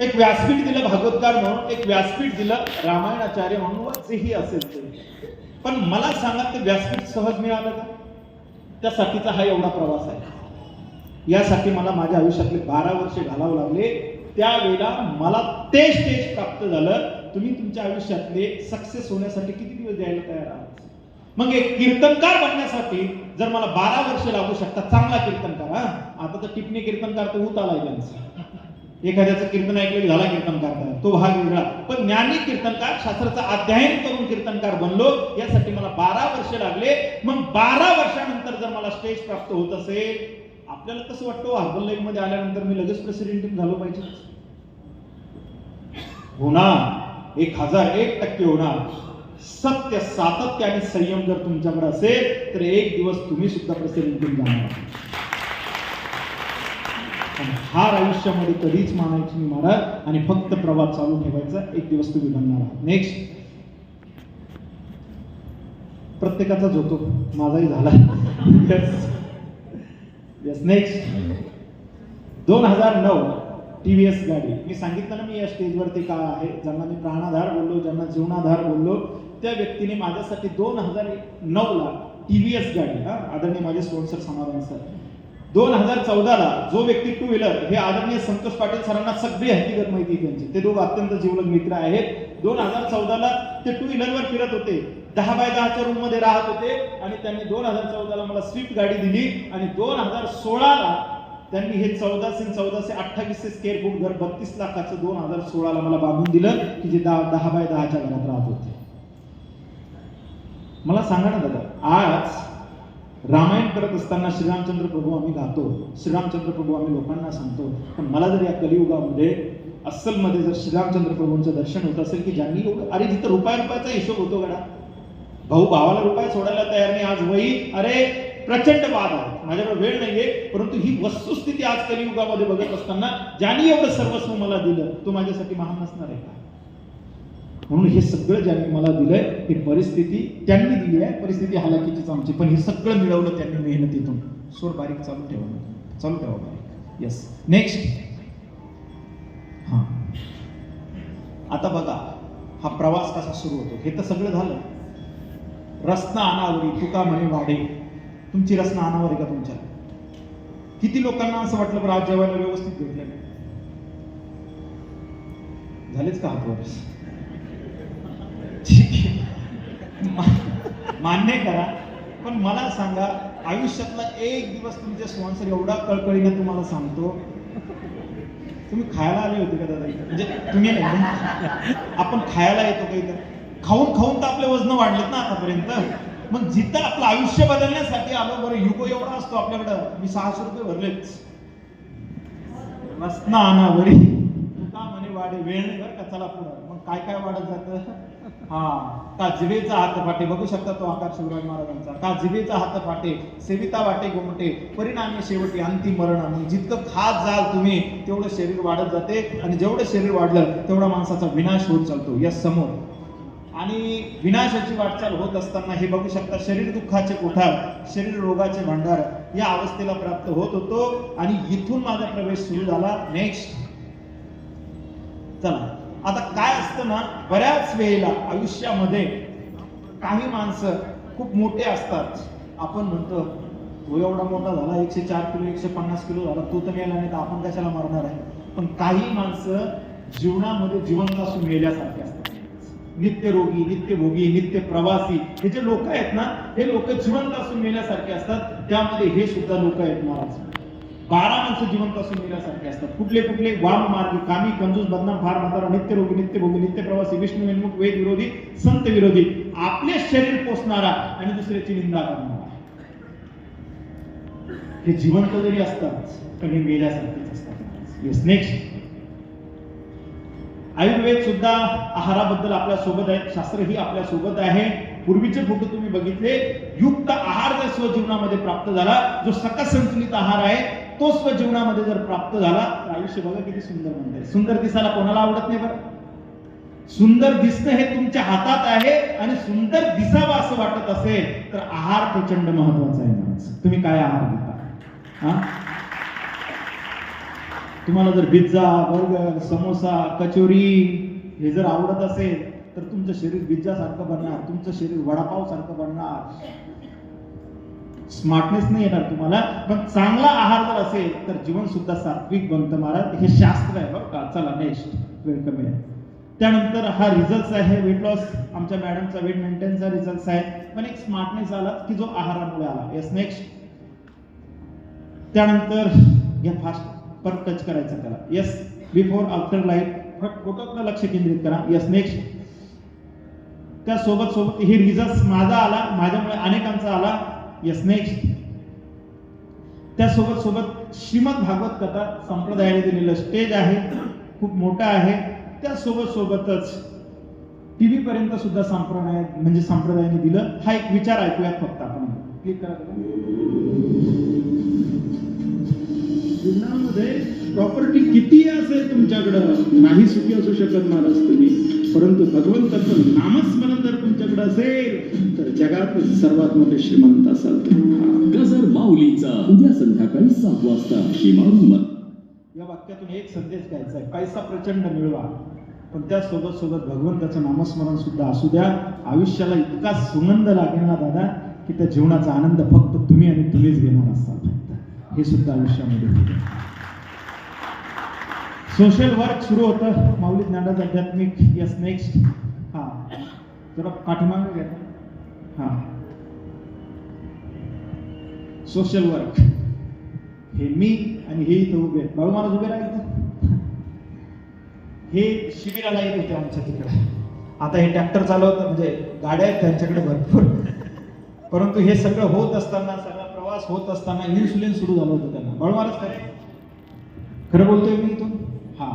एक व्यासपीठ दिलं भागवतकार म्हणून, एक व्यासपीठ दिलं रामायणाचार्य म्हणून, जेही असेल ते. पण मला सांगा, ते व्यासपीठ सहज मिळालं का? त्यासाठीचा हा एवढा प्रवास आहे. यासाठी मला माझ्या आयुष्यातले 12 वर्षे घालावं लागले. त्यावेळेला मला ते स्टेज प्राप्त झालं. तुम्ही तुमच्या आयुष्यातले सक्सेस होण्यासाठी किती दिवस द्यायला तयार आहात? मग एक कीर्तनकार बनण्यासाठी जर मला 12 वर्ष लागू शकतात, चांगला कीर्तनकार. आता तर टिपणी कीर्तनकार तर होत आलाय त्यांचा. एखाद्याचं कीर्तन ऐकलं झाला कीर्तनकार, तो भाग वेगळा. पण ज्ञानी कीर्तनकार, शास्त्राचं अध्ययन करून कीर्तनकार बनलो. यासाठी मला 12 वर्ष लागले. मग 12 वर्षानंतर जर मला स्टेज प्राप्त होत असेल, आपल्याला कसं वाटतं? हर्बल लाईफ मध्ये आल्यानंतर मी लगेच प्रेसिडेंट झालो पाहिजे? होणार, 1001% होणार. सत्य, सातत्य आणि संयम जर तुमच्याकडे असेल तर एक दिवस तुम्ही सुद्धा प्रेसिडेंट जाणार. हार आयुष्यामध्ये कधीच मानायची नाही महाराज, आणि फक्त प्रवास चालू ठेवायचा. एक दिवस तुम्ही बनणार आहात. नेक्स्ट. प्रत्येकाचाच होतो, माझाही झाला. Yes next. 2009 TVS गाडी. मी सांगितलं ना, मी या स्टेजवरती का आहे, ज्यांना मी प्राणाधार बोललो, ज्यांना जीवनाधार बोललो, त्या व्यक्तीने माझ्यासाठी 2009ला TVS गाडी, आदरणीय माझे स्पॉन्सर समाधान सर, 2014ला जो व्यक्ती टू व्हीलर, हे आदरणीय संतोष पाटील सरांना सगळी हकीकत माहिती आहे त्यांची, ते दोघं अत्यंत जीवलग मित्र आहेत. 2014ला ते टू व्हीलरवर फिरत होते, 10x10च्या रूम मध्ये राहत होते आणि त्यांनी 2014ला मला स्विफ्ट गाडी दिली आणि 2016ला त्यांनी हे 1428 स्क्वेअर फूट घर 32 लाखाचं 2016ला मला बांधून दिलं, की जे 10x10च्या घरात राहत होते. मला सांगा ना दादा, आज रामायण करत असताना श्रीरामचंद्र प्रभू आम्ही गातो, श्रीरामचंद्र प्रभू आम्ही लोकांना सांगतो, पण मला जर या कलियुगामध्ये अस्सलमध्ये जर श्रीरामचंद्र प्रभूंचं दर्शन होत असेल की ज्यांनी एवढं, अरे जिथं रुपयाचा हिशोब होतो गडा, भाऊ भावाला रुपये सोडायला तयार नाही, आज वही, अरे प्रचंड वाद आहे, माझ्याकडे वेळ नाहीये, परंतु ही वस्तुस्थिती आज कलियुगामध्ये बघत असताना ज्यांनी एवढं सर्वस्व मला दिलं तो माझ्यासाठी महान नसणार आहे का? म्हणून हे सगळं ज्यांनी मला दिलंय, ही परिस्थिती त्यांनी दिली आहे, परिस्थिती हालाकीचीच आमची, पण हे सगळं मिळवलं त्यांनी मेहनतीतून. सोड बारीक चालू ठेवा, चालू ठेवा बारीक. Yes, next. हा, आता बघा हा प्रवास कसा सुरू होतो. हे तर सगळं झालं, रसना अनावरी तुका म्हणे वाढे. तुमची रसना अनावर आहे का तुमच्या? किती लोकांना असं वाटलं बरं आज जेवायला व्यवस्थित भेटलं नाही? झालेच का हातवर? मान्य करा, पण मला सांगा, आयुष्यातला एक दिवस तुमचे स्पॉन्सर एवढा कळकळीने तुम्हाला सांगतो, तुम्ही खायला आले होते का दादा? म्हणजे तुम्ही नाही, आपण खायला येतो का इथं? खाऊन खाऊन तर आपले वजन वाढलेत ना आतापर्यंत. मग जिथं आपलं आयुष्य बदलण्यासाठी आलो, बरं युगो एवढा असतो आपल्याकडं, मी 600 रुपये भरलेच. रसना अनावरी तुका म्हणे वाढे, वेळ नाही बरं का, चला पुढं. मग काय काय वाढत जातं? का जिभेचा हात फाटे, बघू शकता तो आकार शिवराज महाराजांचा, का जिभेचा हात फाटे सेविता वाटे गोमटे, परिणामी शेवटी अंतिम मरण. मग जितकं खात जाल तुम्ही तेवढं शरीर वाढत जाते, आणि जेवढं शरीर वाढलं तेवढा माणसाचा विनाश होत चालतो. यस, समोर. आणि विनाशाची वाटचाल होत असताना हे बघू शकता, शरीर दुःखाचे कोठार, शरीर रोगाचे भांडार, या अवस्थेला प्राप्त होत होतो, आणि इथून माझा प्रवेश सुरू झाला. नेक्स्ट. चला, आता काय असतं ना, बऱ्याच वेळेला आयुष्यामध्ये काही माणसं खूप मोठे असतात, आपण म्हणतो तो एवढा मोठा झाला, 104 किलो 150 किलो झाला, तो तर मेला नाही तर आपण कशाला मारणार आहे. पण काही माणसं जीवनामध्ये जिवंत असून मेल्यासारखे असतात, नित्यरोगी, नित्यभोगी, नित्य प्रवासी. हे जे लोक आहेत ना, हे लोक जिवंत असून मेल्यासारखे असतात. त्यामध्ये हे सुद्धा लोक आहेत महाराज. 12 माणसं जिवंत असून मेल्यासारखे असतात. कुठले कुठले? वाम मार्गी, कामी, कंजूस, बदनाम, फार म्हातारा, नित्यरोगी, नित्यभोगी, नित्य प्रवासी, विष्णू विन्मुख, वेद विरोधी, संत विरोधी, आपले शरीर पोसणारा आणि दुसऱ्याची निंदा करणारा. हे जिवंत जरी असतात पण हे मेल्यासारखेच असतात. Yes, next. आयुर्वेद सुद्धा आहाराबद्दल आपल्या सोबत आहे, शास्त्रही आपल्या सोबत आहे. पूर्वीचे फोटो तुम्ही बघितले, युक्त आहार जर स्वजीवनामध्ये प्राप्त झाला, जो सकस संतुलित आहार आहे तो स्वजीवनामध्ये जर प्राप्त झाला, तर आयुष्य बघा किती सुंदर म्हणते. सुंदर दिसायला कोणाला आवडत नाही बरं? सुंदर दिसणं हे तुमच्या हातात आहे, आणि सुंदर दिसावं असं वाटत असेल तर आहार प्रचंड महत्वाचा आहे माणसं. तुम्ही काय आहार घेता? तुम्हाला जर पिझ्झा, बर्गर, समोसा, कचोरी हे जर आवडत असेल तर तुमचं शरीर पिझ्झा सारखं बनणार, तुमचं शरीर वडापाव सारखं बनणार, स्मार्टनेस नाही येणार तुम्हाला. पण चांगला आहार जर असेल तर जीवन सुद्धा सात्विक बनतं महाराज. हे शास्त्र आहे बरं का. चला, नेक्स्ट. वेळ कमी आहे. त्यानंतर हा रिझल्ट आहे वेट लॉस, आमच्या मॅडमचा वेट मेंटेनचा रिझल्ट आहे, पण एक स्मार्टनेस आला की जो आहारामुळे आला. Yes, next. त्यानंतर घ्या फास्ट, परत टच करायचं त्याला. येस, बिफोर आफ्टर लाईट, फोटोकडे लक्ष केंद्रित करा. Yes, next. त्या सोबत सोबत हे रिझल्ट माझा आला, माझ्यामुळे अनेकांचा आला. Yes, next. त्यासोबत सोबत श्रीमद भागवत कथा संप्रदायाने दिलेलं स्टेज आहे, खूप मोठा आहे. त्यासोबत सोबतच टीव्ही पर्यंत सुद्धा संप्रदायाने दिलं. हा एक विचार ऐकूयात फक्त आपण. क्लिक करा. जीवनामध्ये प्रॉपर्टी किती असेल तुमच्याकडं, नाही सुखी असू शकत महाराज तुम्ही, परंतु भगवंताचं नामस्मरण जर तुमच्याकडे असेल तर जगात सर्वात मोठे श्रीमंत असाल. गजर माऊलीचा उद्या संध्याकाळी 7 वाजता. श्रीमाऊली. या वाक्यातून एक संदेश घ्यायचा आहे. पैसा प्रचंड मिळवा, पण त्या सोबत सोबत भगवंताचं नामस्मरण सुद्धा असू द्या. आयुष्याला इतका सुगंध लागेल ना दादा की त्या जीवनाचा आनंद फक्त तुम्ही आणि तुम्हीच घेणार असाल. फक्त हे सुद्धा आयुष्यामध्ये होतं. सोशल वर्क सुरू होतं माऊली ज्ञानाचं आध्यात्मिक. Yes next. हा जरा पाठीमागे घ्या. हा सोशल वर्क हे मी आणि हे इथं उभे आहेत. बाबा मला उभे राहायचं. हे शिबिराला येत होते आमच्या तिकडे. आता हे ट्रॅक्टर चालवतात म्हणजे गाड्या आहेत त्यांच्याकडे भरपूर. परंतु हे सगळं होत असताना सगळा प्रवास होत असताना इन्सुलिन सुरू झालं होतं त्यांना. बाबा महाराज खरं बोलतोय मी इथून. हा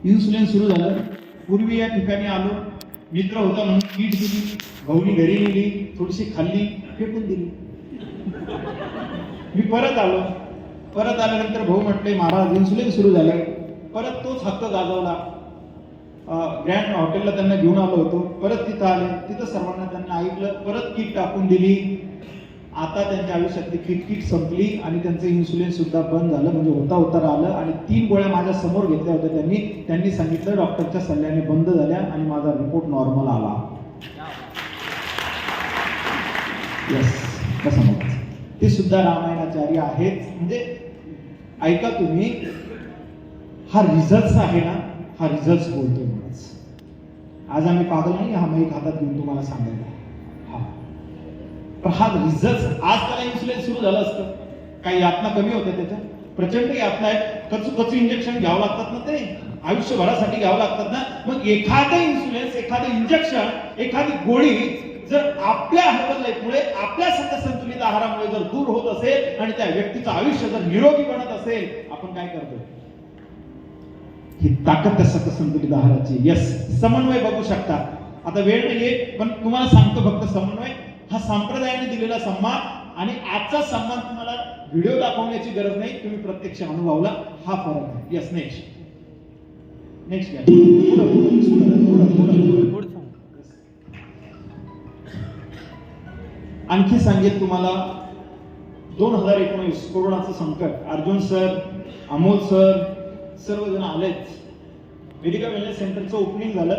इन्सुलिन सुरू झालं. पूर्वी या ठिकाणी आलो, मित्र होता म्हणून किट दिली, भाऊनी घरी नेली, थोडीशी खाल्ली, फेकून दिली. मी परत आलो. परत आल्यानंतर भाऊ म्हटले महाराज इन्सुलिन सुरू झालं. परत तोच हक्क गाजवला. ग्रँड हॉटेलला त्यांना घेऊन आलो होतो. परत तिथं आले, तिथं सर्वांना त्यांना ऐकलं, परत किट टाकून दिली. आता त्यांच्या आयुष्यातली किट संपली आणि त्यांचं इन्सुलिन सुद्धा बंद झालं. म्हणजे होता राहिलं. आणि 3 गोळ्या माझ्या समोर घेतल्या होत्या त्यांनी सांगितलं डॉक्टरच्या सल्ल्याने बंद झाल्या आणि माझा रिपोर्ट नॉर्मल आला. यस कसं म्हणतात ते सुद्धा रामायणाचार्य आहेत. म्हणजे ऐका तुम्ही, हा रिझल्ट आहे ना, हा रिझल्ट बोलतोय मलाच. आज आम्ही पागल नाही हा माईक हातात घेऊन तुम्हाला सांगायला. हा पण हा रिझल्ट. आज त्याला इन्सुलिन सुरू झालं असतं, काही यातना कमी होत्या त्याच्या. प्रचंड यातना आहेत. कचू इंजेक्शन घ्यावं लागतात ना, ते आयुष्यभरासाठी घ्यावं लागतात ना. मग एखादं इन्सुलिन, एखादं इंजेक्शन, एखादी गोळी जर आपल्या हर्बल लाईफमुळे, आपल्या संतुलित आहारामुळे जर दूर होत असेल आणि त्या व्यक्तीचं आयुष्य जर निरोगी बनत असेल, आपण काय करतोय? ही ताकद त्या संतुलित आहाराची. यस समन्वय बघू शकता. आता वेळ नाहीये पण तुम्हाला सांगतो फक्त समन्वय हा संप्रदायाने दिलेला सन्मान. आणि आजचा सन्मान तुम्हाला व्हिडिओ दाखवण्याची गरज नाही, तुम्ही प्रत्यक्ष अनुभवला. हा फरक आहे. Yes next. आणखी सांगेल तुम्हाला 2019 कोरोनाचं संकट. अर्जुन सर, अमोल सर सर्वजण आलेच. मेडिकल वेलनेस सेंटरचं ओपनिंग झालं.